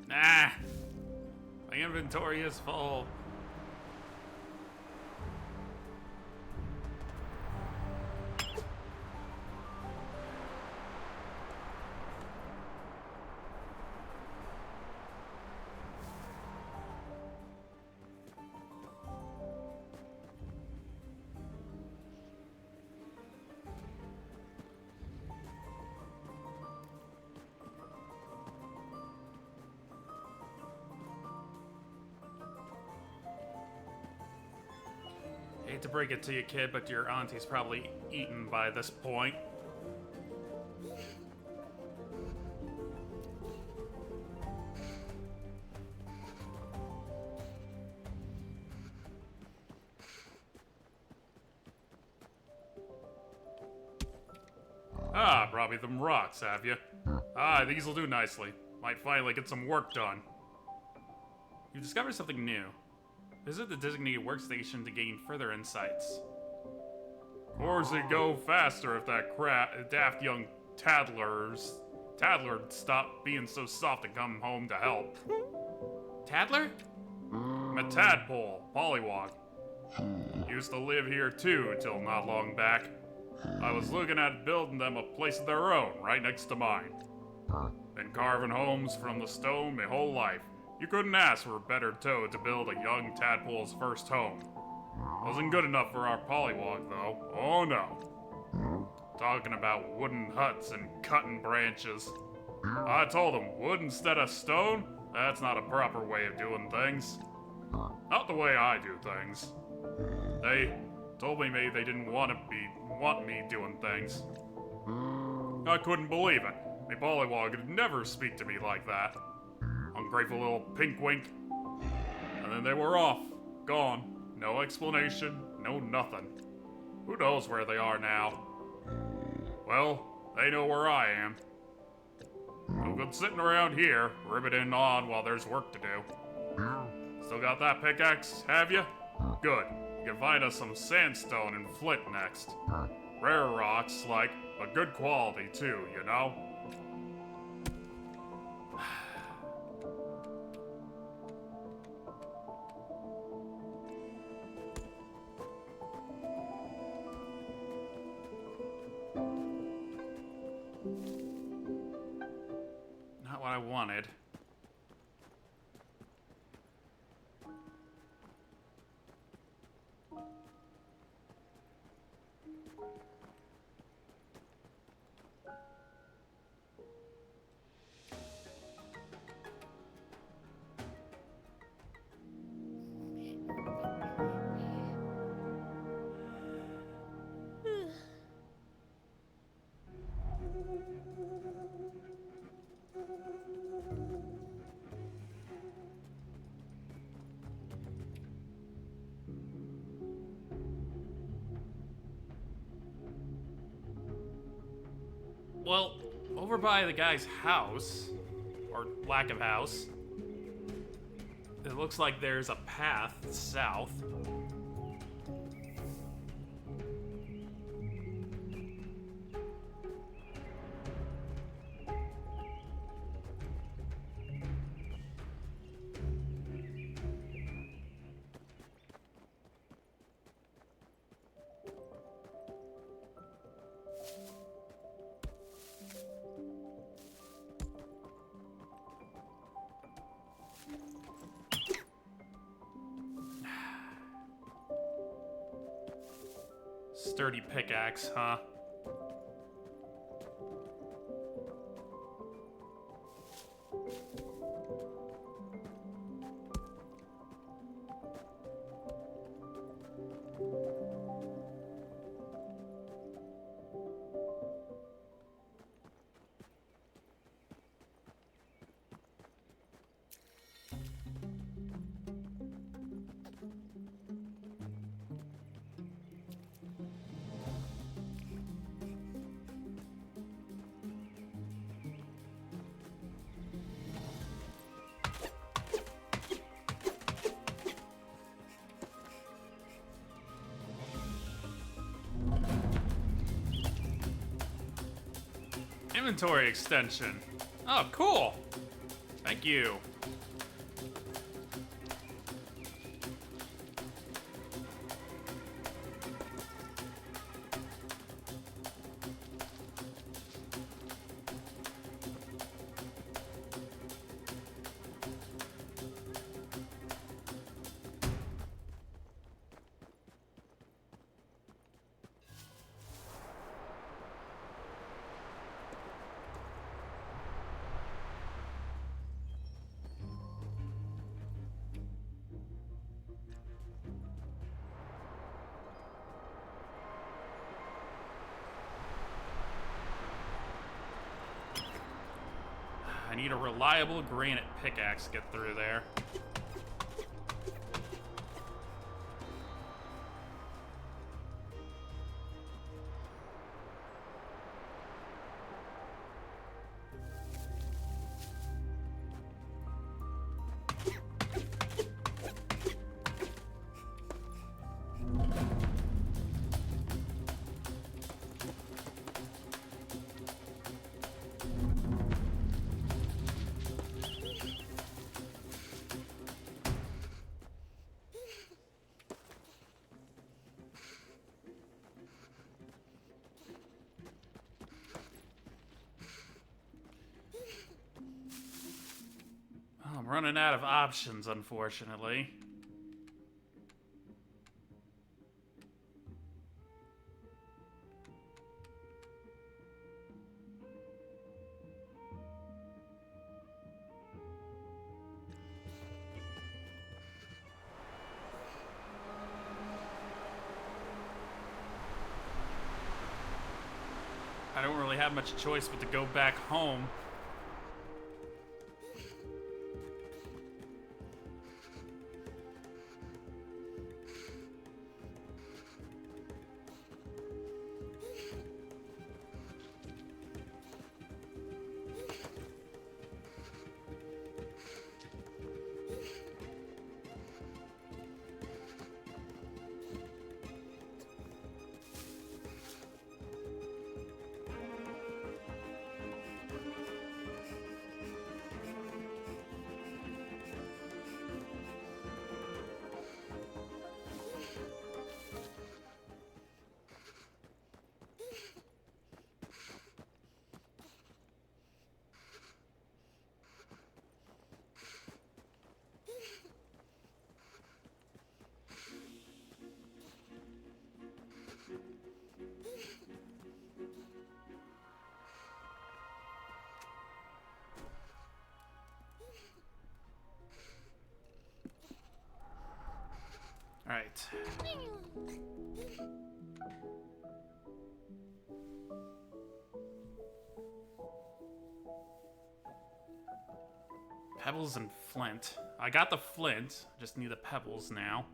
[SPEAKER 1] Nah, my inventory is full. Hate to break it to you, kid, but your auntie's probably eaten by this point. Ah, brought me them rocks, have you? Ah, these'll do nicely. Might finally get some work done. You've discovered something new. Visit the designated workstation to gain further insights. Of course, it'd go faster if that daft young Tadler'd stop being so soft and come home to help. Tadler? I'm a tadpole, pollywog. Used to live here too, till not long back. I was looking at building them a place of their own, right next to mine. Been carving homes from the stone my whole life. You couldn't ask for a better toad to build a young tadpole's first home. Wasn't good enough for our pollywog, though. Oh no. Talking about wooden huts and cutting branches. I told him, wood instead of stone? That's not a proper way of doing things. Not the way I do things. They told me they didn't want me doing things. I couldn't believe it. My pollywog would never speak to me like that. Ungrateful little pinkwink. And then they were off. Gone. No explanation, no nothing. Who knows where they are now? Well, they know where I am. No good sitting around here, riveting on while there's work to do. Still got that pickaxe, have you? Good. You can find us some sandstone and flint next. Rare rocks, like, but good quality too, you know? Not what I wanted. Well, over by the guy's house, or lack of house, it looks like there's a path south. sturdy pickaxe, huh? Inventory extension. Oh, cool. Thank you. I need a reliable granite pickaxe to get through there. Oh, I'm running out of options, unfortunately. I don't really have much choice but to go back home. All right. Pebbles and flint. I got the flint. I just need the pebbles now.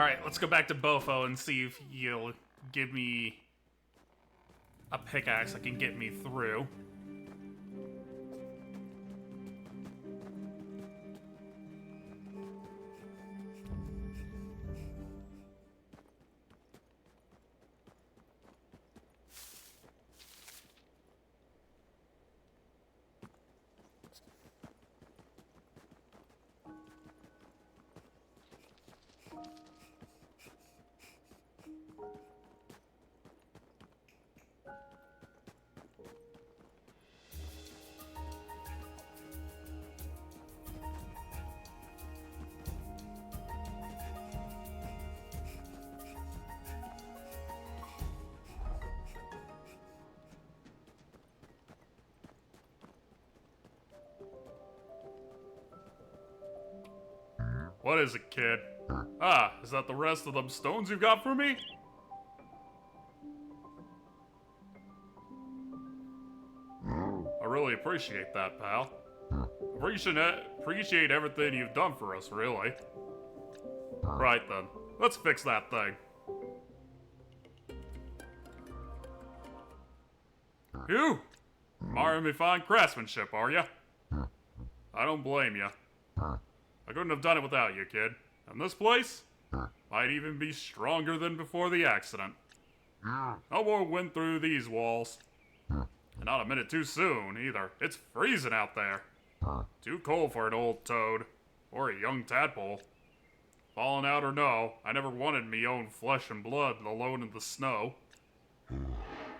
[SPEAKER 1] Alright, let's go back to Bofo and see if he'll give me a pickaxe that can get me through.
[SPEAKER 3] What is it, kid? Ah, is that the rest of them stones you got for me? I really appreciate that, pal. Appreciate everything you've done for us, really. Right then, let's fix that thing. You? Admiring me fine craftsmanship, are ya? I don't blame ya. I couldn't have done it without you, kid. And this place might even be stronger than before the accident. No more wind through these walls. And not a minute too soon, either. It's freezing out there. Too cold for an old toad. Or a young tadpole. Falling out or no, I never wanted me own flesh and blood alone in the snow.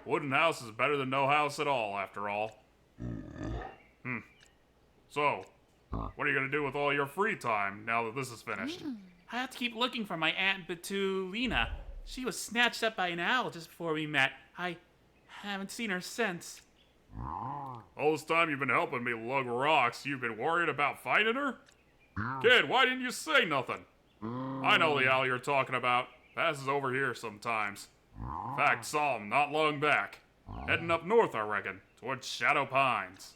[SPEAKER 3] Wooden house is better than no house at all, after all. So, what are you gonna do with all your free time now that this is finished?
[SPEAKER 1] I have to keep looking for my Aunt Betulina. She was snatched up by an owl just before we met. I haven't seen her since.
[SPEAKER 3] All this time you've been helping me lug rocks, you've been worried about finding her? Kid, why didn't you say nothing? I know the owl you're talking about. Passes over here sometimes. In fact, saw him not long back. Heading up north, I reckon, towards Shadow Pines.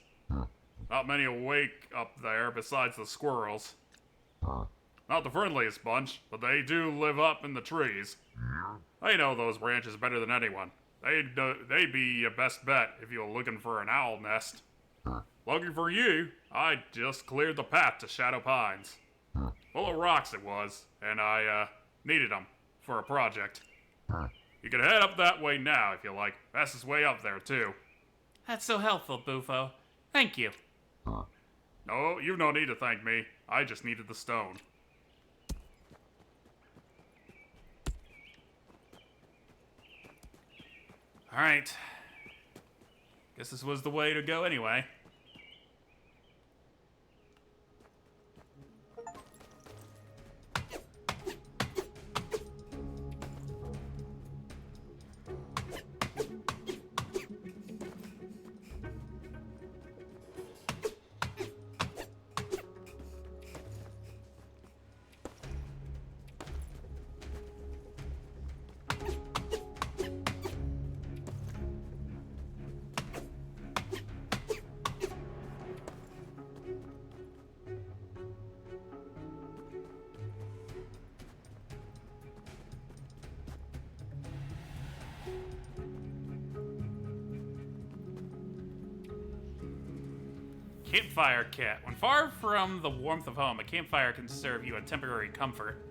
[SPEAKER 3] Not many awake up there besides the squirrels. Not the friendliest bunch, but they do live up in the trees. They know those branches better than anyone. They'd be your best bet if you're looking for an owl nest. Looking for you, I just cleared the path to Shadow Pines. Full of rocks it was, and I needed them for a project. You can head up that way now if you like. Fastest way up there, too.
[SPEAKER 1] That's so helpful, Bufo. Thank you.
[SPEAKER 3] No, you've no need to thank me. I just needed the stone.
[SPEAKER 1] Alright. Guess this was the way to go anyway. Campfire kit. When far from the warmth of home, a campfire can serve you a temporary comfort.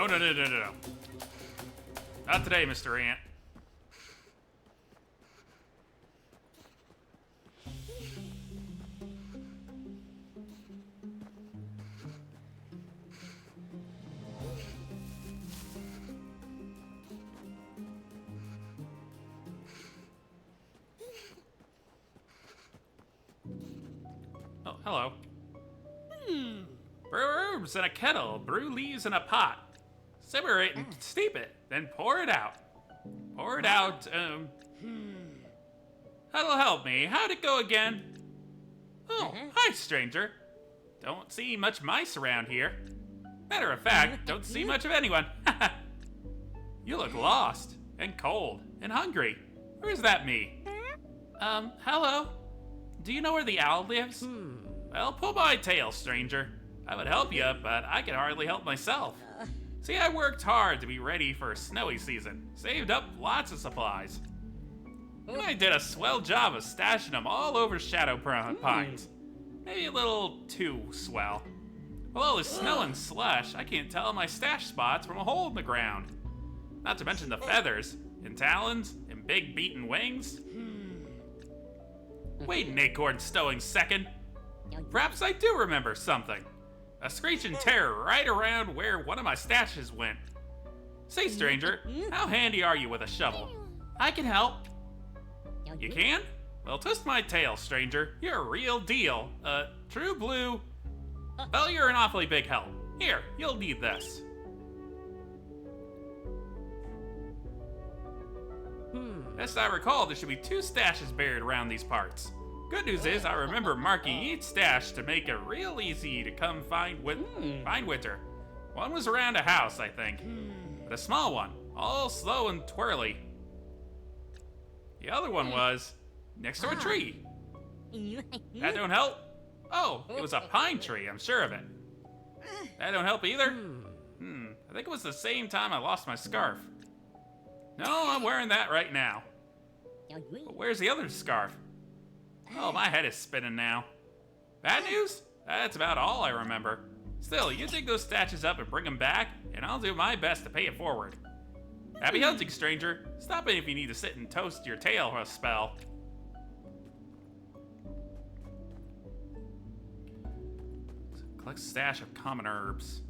[SPEAKER 1] No. Not today, Mr. Ant. Oh, hello. Brew herbs in a kettle, brew leaves in a pot. Simmer it and steep it, then pour it out. Pour it out, That'll help me. How'd it go again? Oh, hi, stranger. Don't see much mice around here. Matter of fact, don't see much of anyone. You look lost, and cold, and hungry. Or is that me? Hello? Do you know where the owl lives? Well, pull my tail, stranger. I would help you, but I can hardly help myself. See, I worked hard to be ready for a snowy season. Saved up lots of supplies. And I did a swell job of stashing them all over Shadow Pines. Maybe a little too swell. With all this snow and slush, I can't tell my stash spots from a hole in the ground. Not to mention the feathers, and talons, and big beaten wings. Wait an acorn stowing second. Perhaps I do remember something. A screeching terror right around where one of my stashes went. Say, stranger, how handy are you with a shovel? I can help. You can? Well, twist my tail, stranger. You're a real deal. True blue. Well, you're an awfully big help. Here, you'll need this. Best I recall, there should be 2 stashes buried around these parts. Good news is, I remember marking each stash to make it real easy to come find Winter. One was around a house, I think. But a small one, all slow and twirly. The other one was next to a tree. That don't help? Oh, it was a pine tree, I'm sure of it. That don't help either? I think it was the same time I lost my scarf. No, I'm wearing that right now. But where's the other scarf? Oh, my head is spinning now. Bad news? That's about all I remember. Still, you dig those stashes up and bring them back, and I'll do my best to pay it forward. Happy hunting, stranger. Stop it if you need to sit and toast your tail for a spell. Collect stash of common herbs.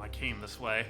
[SPEAKER 1] I came this way.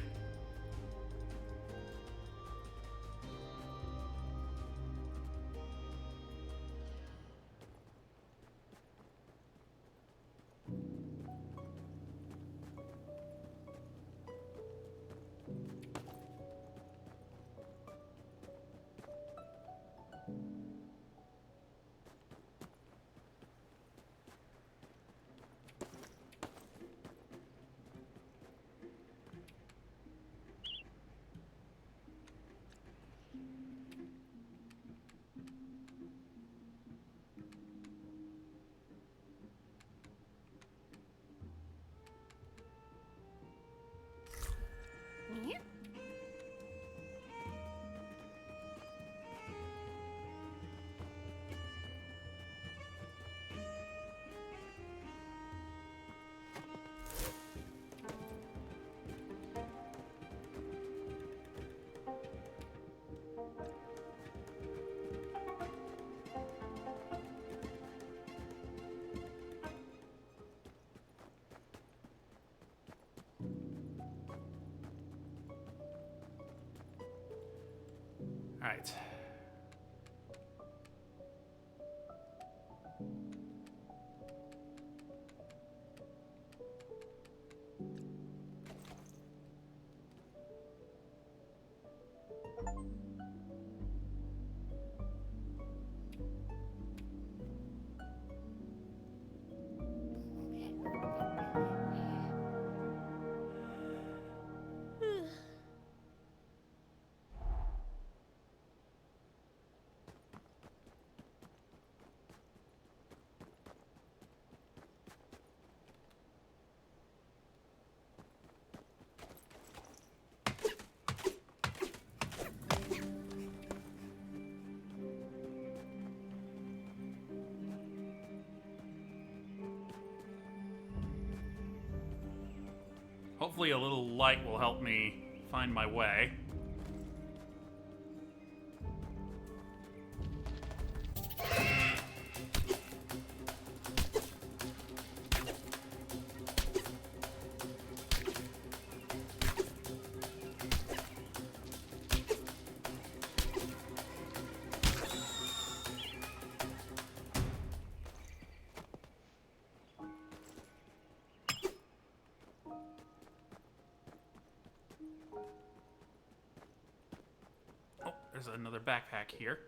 [SPEAKER 1] All right. Hopefully a little light will help me find my way. Oh, there's another backpack here.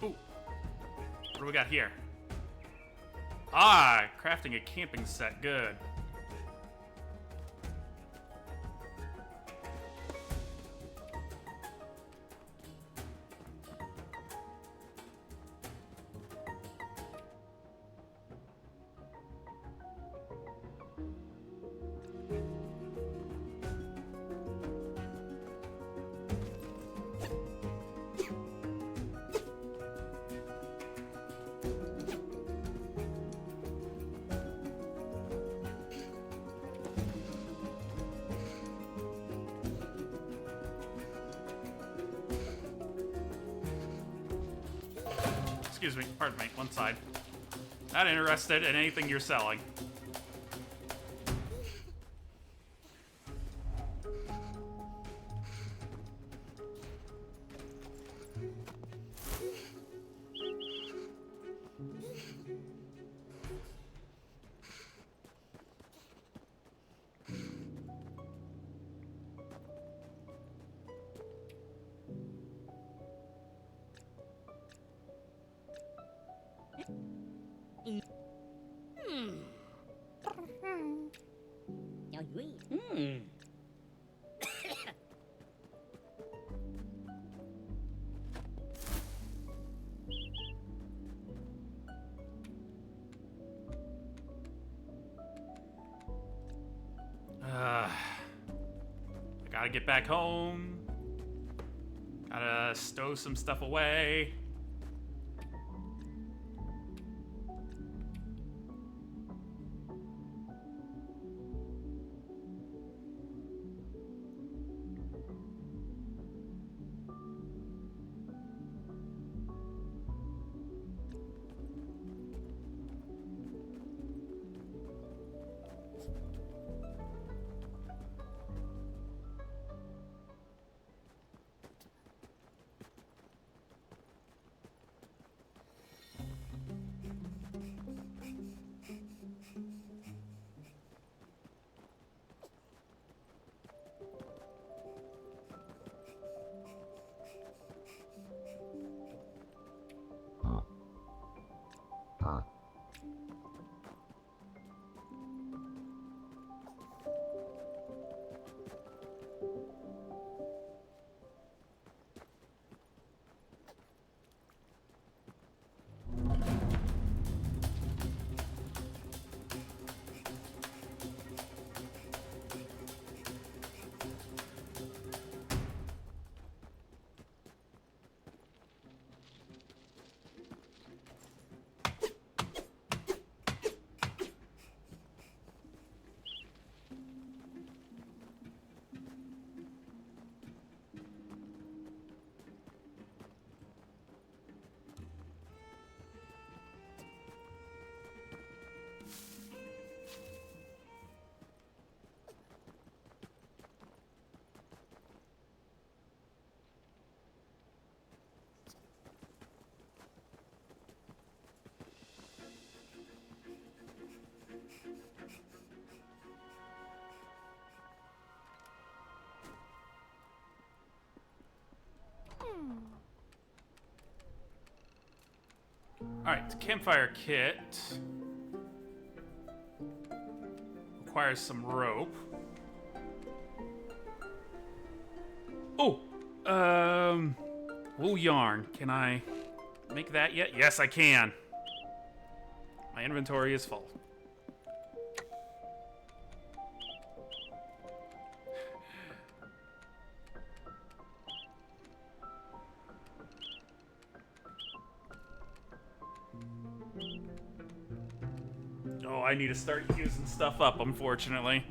[SPEAKER 1] Ooh. What do we got here? Ah, crafting a camping set. Good. Excuse me, pardon me, one side. Not interested in anything you're selling. I gotta get back home. Gotta stow some stuff away. Alright, campfire kit. Requires some rope. Oh! Wool yarn. Can I make that yet? Yes, I can. My inventory is full. Oh, I need to start using stuff up, unfortunately.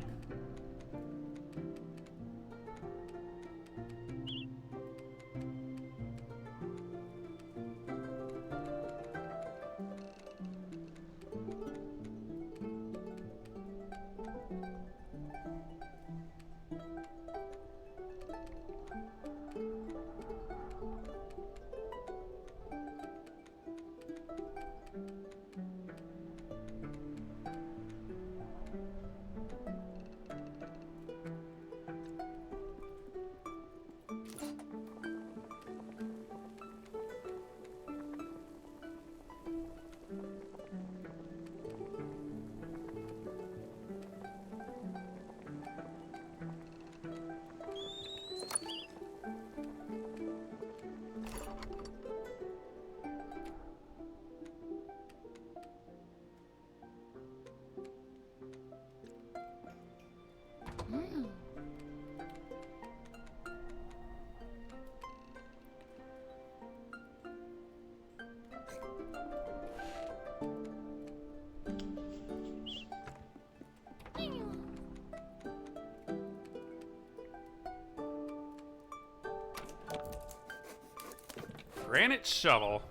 [SPEAKER 1] Granite shovel.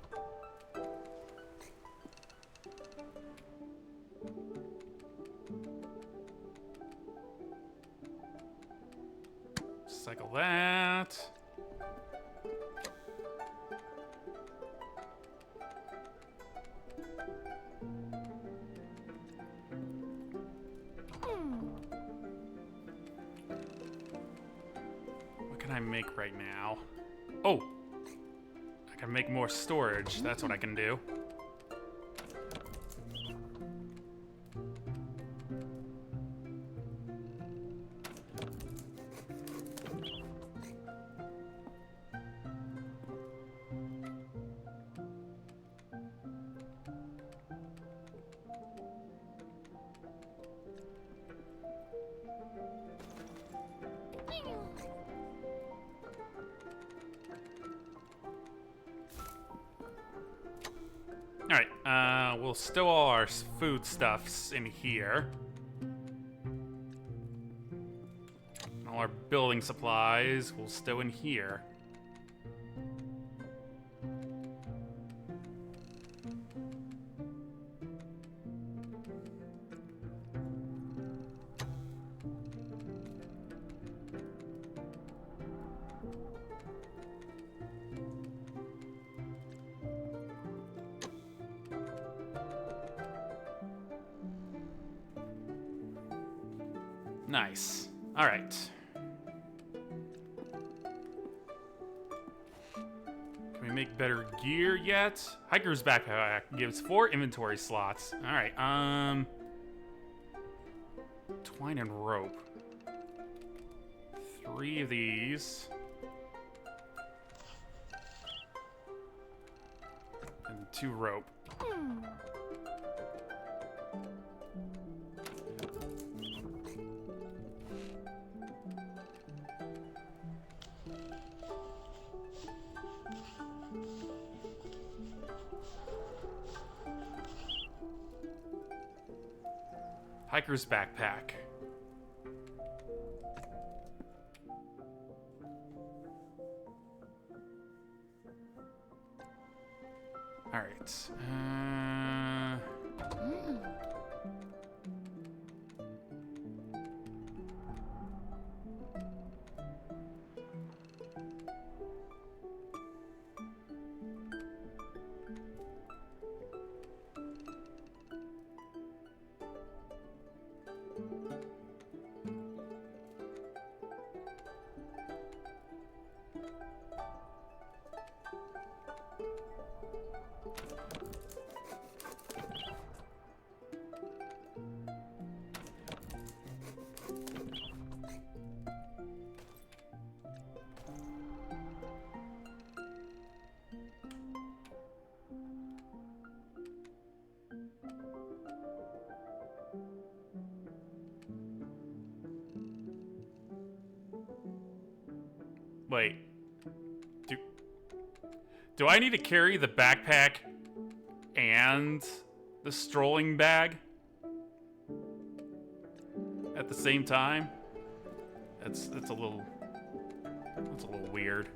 [SPEAKER 1] Cycle that. What can I make right now? Oh! I can make more storage. That's what I can do. Alright, we'll stow all our foodstuffs in here. All our building supplies we'll stow in here. Nice. All right. Can we make better gear yet? Hiker's backpack gives 4 inventory slots. All right. Twine and rope. 3 of these. And 2 rope. Hiker's backpack. All right. Wait. Do I need to carry the backpack and the strolling bag at the same time? That's a little weird.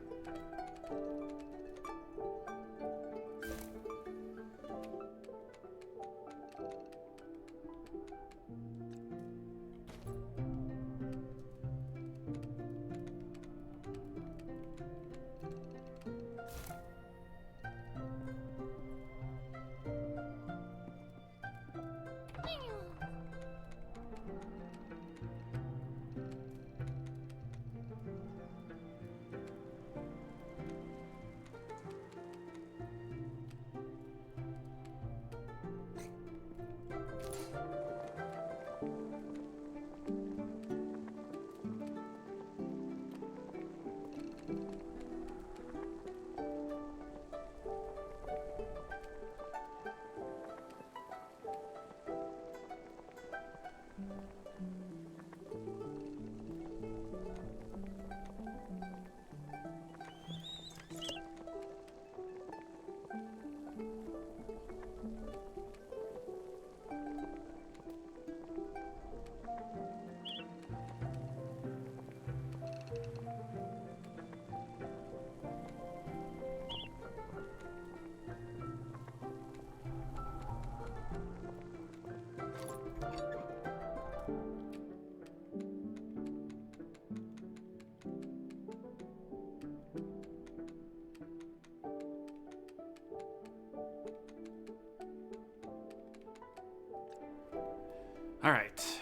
[SPEAKER 1] All right.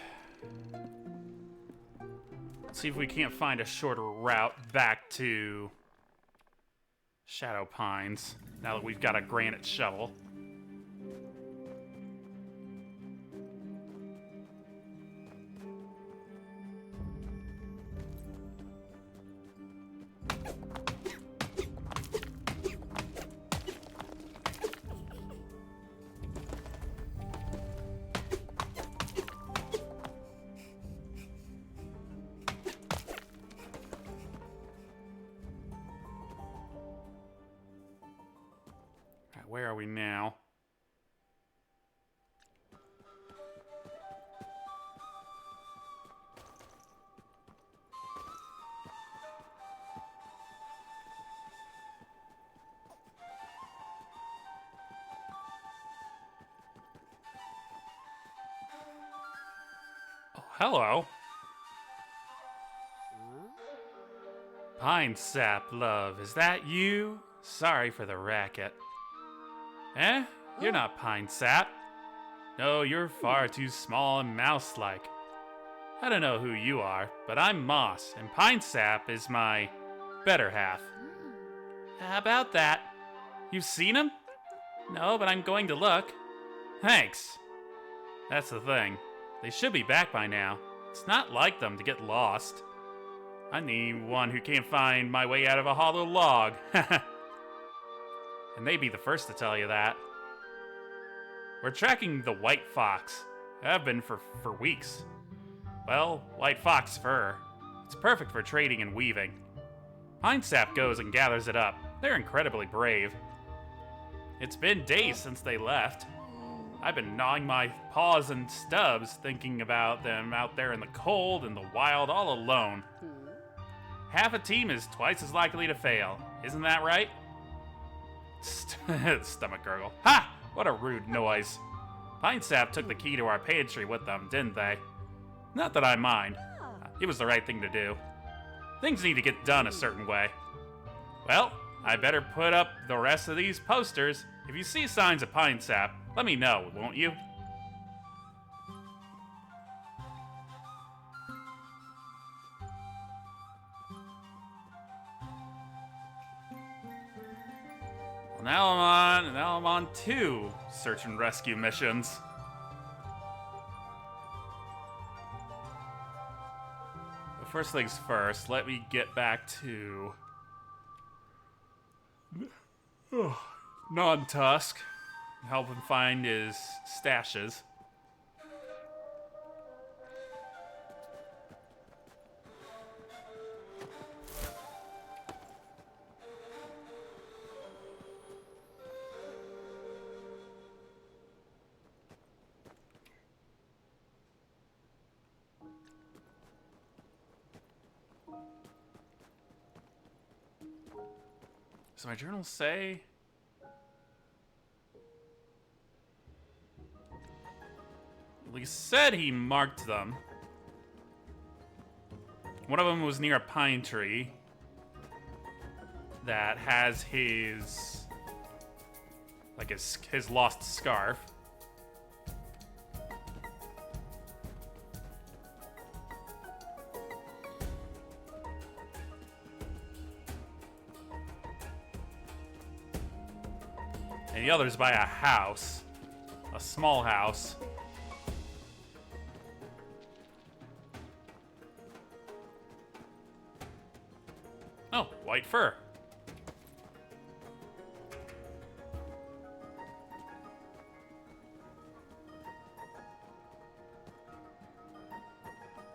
[SPEAKER 1] Let's see if we can't find a shorter route back to Shadow Pines now that we've got a granite shovel. Where are we now? Oh, hello. Pine sap, love. Is that you? Sorry for the racket. Eh? You're not pine sap. No, you're far too small and mouse-like. I don't know who you are, but I'm moss, and pine sap is my better half. How about that? You've seen him? No, but I'm going to look. Thanks. That's the thing. They should be back by now. It's not like them to get lost. I'm the one who can't find my way out of a hollow log. And they'd be the first to tell you that. We're tracking the white fox. Have been for weeks. Well, white fox fur. It's perfect for trading and weaving. Pine sap goes and gathers it up. They're incredibly brave. It's been days since they left. I've been gnawing my paws and stubs thinking about them out there in the cold and the wild all alone. Half a team is twice as likely to fail. Isn't that right? Stomach gurgle. Ha! What a rude noise. Pine sap took the key to our pantry with them, didn't they? Not that I mind. It was the right thing to do. Things need to get done a certain way. Well, I better put up the rest of these posters. If you see signs of pine sap, let me know, won't you? Now I'm on 2 search and rescue missions. But first things first, let me get back to Non-Tusk. Help him find his stashes. Does my journal say? Well, he said he marked them. One of them was near a pine tree that has his, like his lost scarf. And the other's by a house, a small house. Oh, white fur.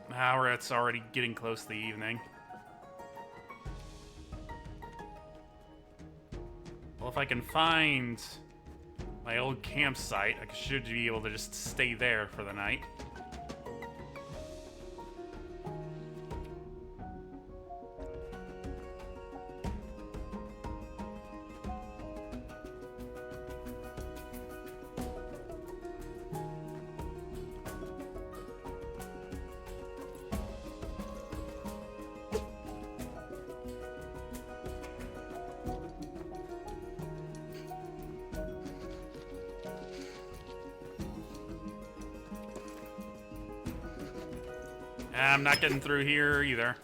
[SPEAKER 1] Now it's already getting close to the evening. Well, if I can find my old campsite, I should be able to just stay there for the night. I'm not getting through here either.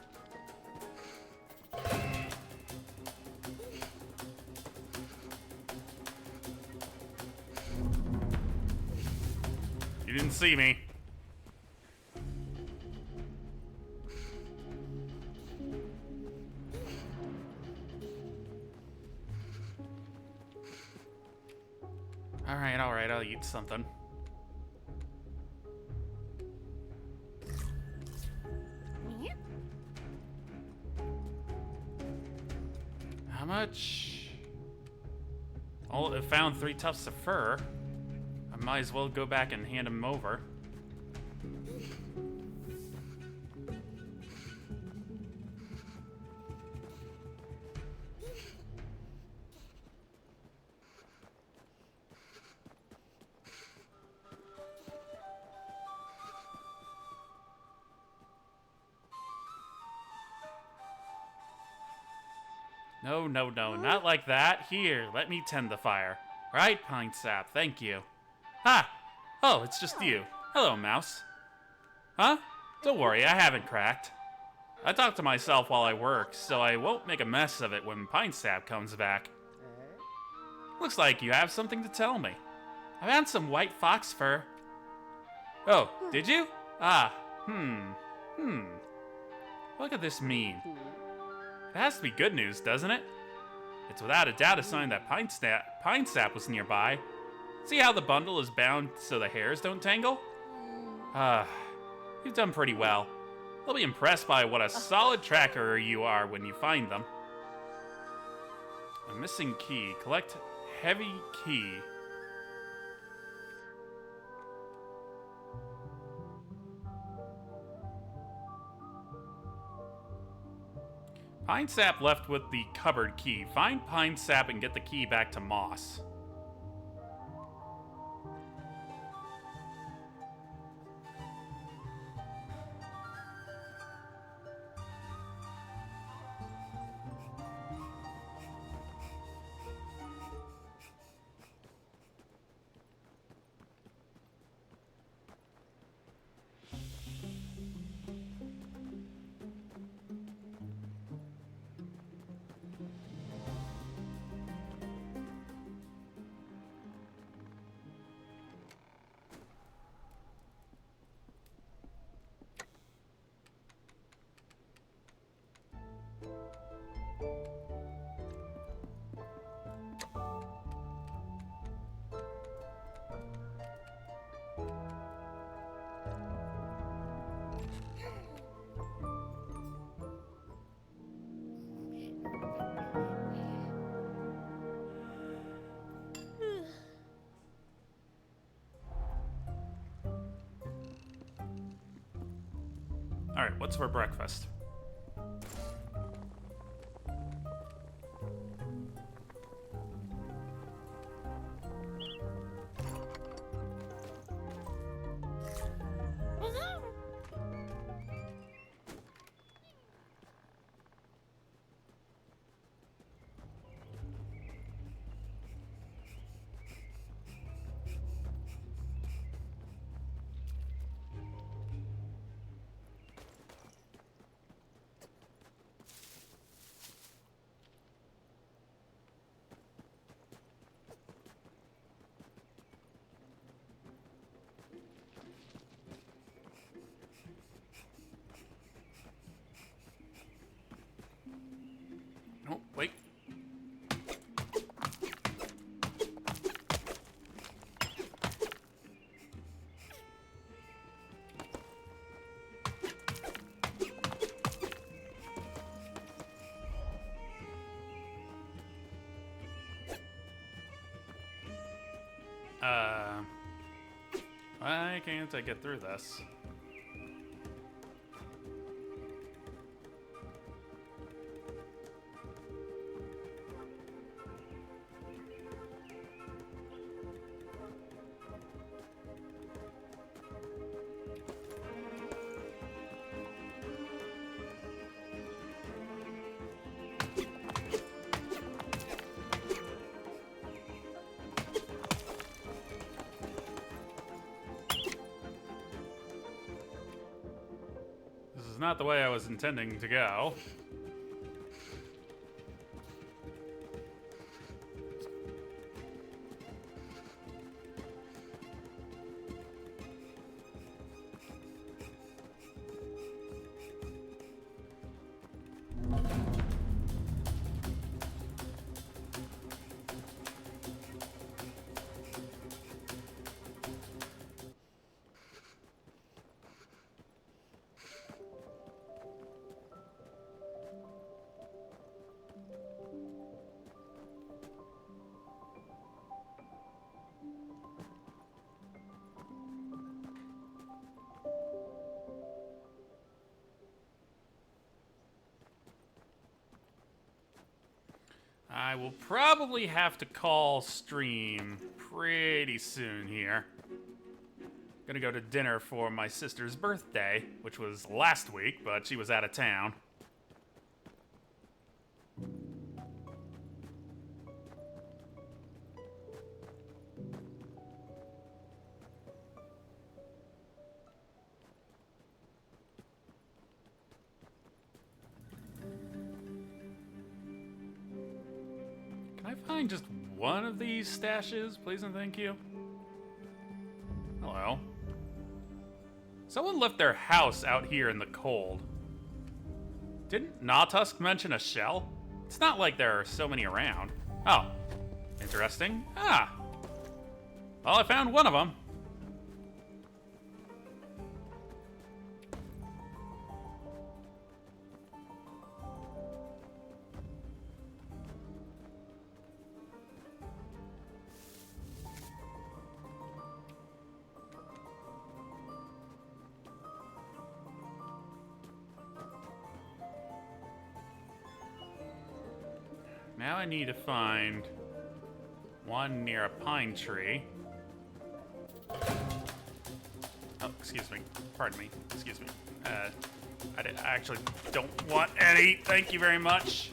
[SPEAKER 1] You didn't see me. All right, I'll eat something. How much? Oh, I found 3 tufts of fur. I might as well go back and hand them over. No, not like that. Here, let me tend the fire. Right, Pine Sap, thank you. Ha! Oh, it's just you. Hello, Mouse. Huh? Don't worry, I haven't cracked. I talk to myself while I work, so I won't make a mess of it when Pine Sap comes back. Looks like you have something to tell me. I found some white fox fur. Oh, did you? What could this mean? It has to be good news, doesn't it? It's without a doubt a sign that Pine Sap was nearby. See how the bundle is bound so the hairs don't tangle? You've done pretty well. They'll be impressed by what a solid tracker you are when you find them. A missing key. Collect heavy key. Pine Sap left with the cupboard key. Find Pine Sap and get the key back to Moss. Alright, what's for breakfast? Oh, wait. Why can't I get through this? This is not the way I was intending to go. I will probably have to call stream pretty soon here. Gonna go to dinner for my sister's birthday, which was last week, but she was out of town. Can I find just one of these stashes, please and thank you? Hello. Someone left their house out here in the cold. Didn't Nautusk mention a shell? It's not like there are so many around. Oh, interesting. Ah. Well, I found one of them. Now I need to find one near a pine tree. Oh, excuse me. Pardon me. Excuse me. I actually don't want any. Thank you very much.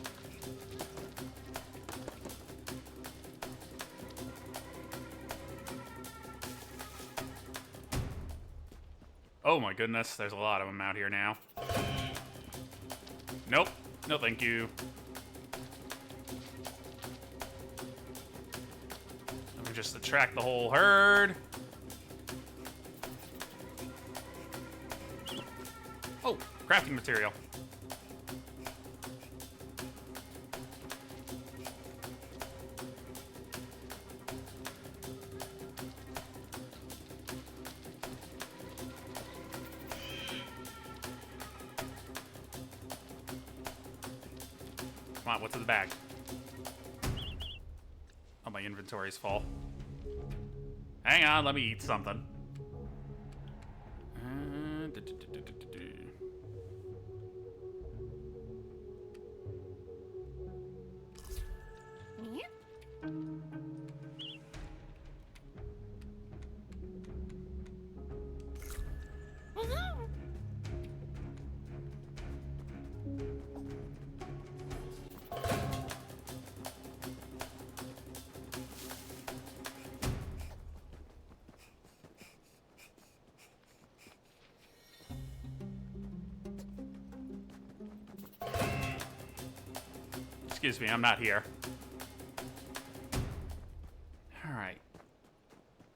[SPEAKER 1] Oh my goodness, there's a lot of them out here now. Nope. No thank you. Just attract the whole herd. Oh, crafting material. Come on, what's in the bag? Oh, my inventory's full. Hang on, let me eat something. Excuse me, I'm not here. Alright.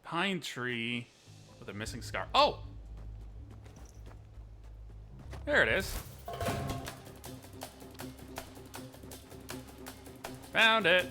[SPEAKER 1] Pine tree with a missing scar. Oh! There it is. Found it.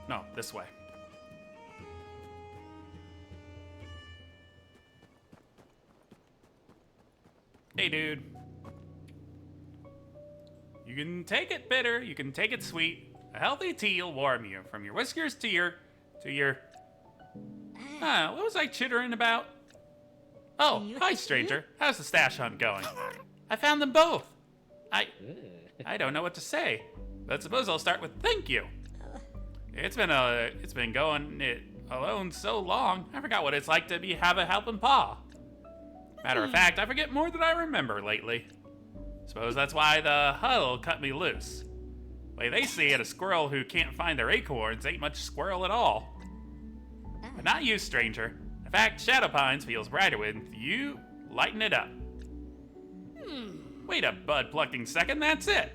[SPEAKER 1] No, this way. Hey, dude. You can take it bitter, you can take it sweet. A healthy tea will warm you, from your whiskers to your... what was I chittering about? Oh, hi, stranger. How's the stash hunt going? I found them both. I don't know what to say, but suppose I'll start with thank you. It's been going it alone so long, I forgot what it's like to have a helping paw. Matter of fact, I forget more than I remember lately. Suppose that's why the huddle cut me loose. Way they see it, a squirrel who can't find their acorns ain't much squirrel at all. But not you, stranger. In fact, Shadow Pines feels brighter with you lighting it up. Wait a bud-plucking second, that's it.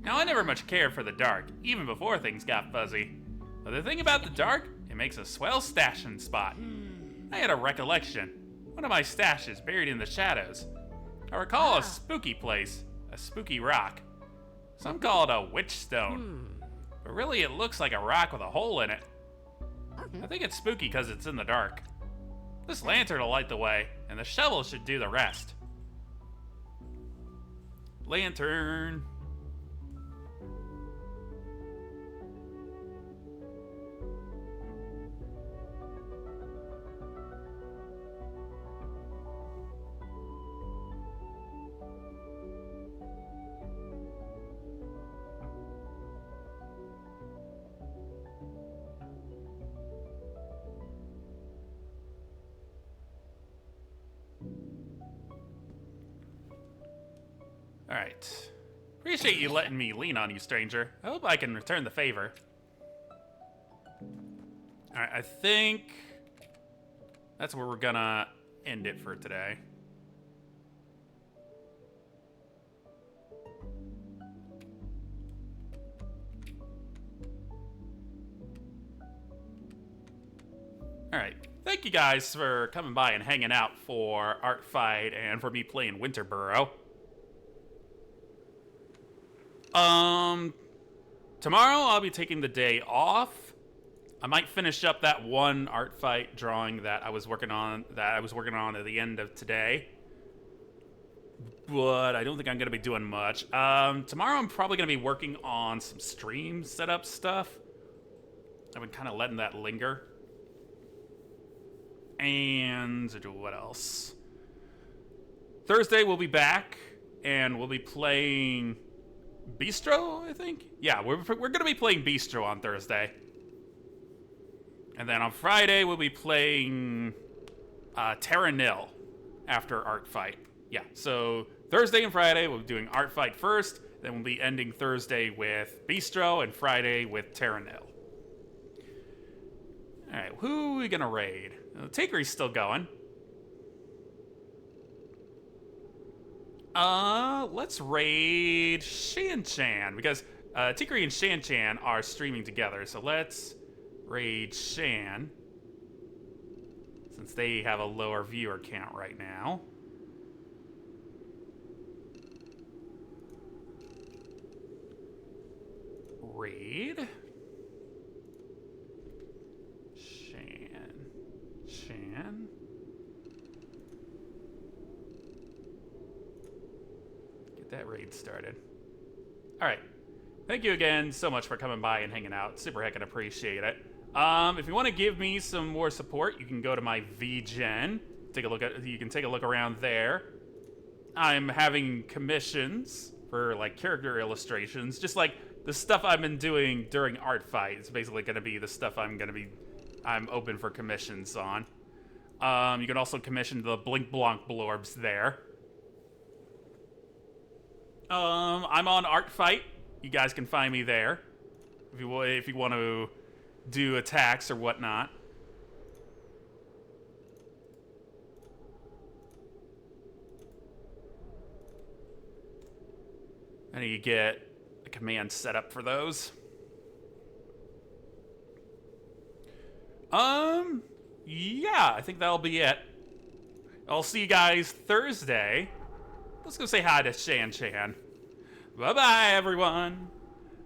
[SPEAKER 1] Now, I never much cared for the dark, even before things got fuzzy. But the thing about the dark, it makes a swell stashing spot. I had a recollection. One of my stashes buried in the shadows. I recall a spooky place, a spooky rock. Some call it a witch stone. But really, it looks like a rock with a hole in it. I think it's spooky because it's in the dark. This lantern will light the way, and the shovel should do the rest. Lantern. All right. Appreciate you letting me lean on you, stranger. I hope I can return the favor. All right, I think that's where we're gonna end it for today. All right. Thank you guys for coming by and hanging out for Art Fight and for me playing Winter Burrow. Tomorrow I'll be taking the day off. I might finish up that one Art Fight drawing that I was working on at the end of today. But I don't think I'm going to be doing much. Tomorrow I'm probably going to be working on some stream setup stuff. I've been kind of letting that linger. And what else? Thursday we'll be back and we'll be playing Bistro, I think? Yeah, we're going to be playing Bistro on Thursday. And then on Friday, we'll be playing Terra Nil after Art Fight. Yeah, so Thursday and Friday, we'll be doing Art Fight first. Then we'll be ending Thursday with Bistro and Friday with Terra Nil. All right, who are we going to raid? Tigre's still going. Let's raid Shan-Chan, because Tigre and Shan-Chan are streaming together, so let's raid Shan, since they have a lower viewer count right now. Raid Shan. That raid started. All right. Thank you again so much for coming by and hanging out. Super heckin' appreciate it. If you want to give me some more support, you can go to my VGen. You can take a look around there. I'm having commissions for like character illustrations, just like the stuff I've been doing during Art Fight. It's basically going to be the stuff I'm open for commissions on. You can also commission the Blink Blonk blorbs there. I'm on Art Fight. You guys can find me there if you want to do attacks or whatnot. I need to get a command set up for those. Yeah, I think that'll be it. I'll see you guys Thursday. Let's go say hi to Shan Chan. Bye-bye, everyone.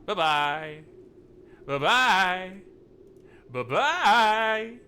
[SPEAKER 1] Bye-bye. Bye-bye. Bye-bye.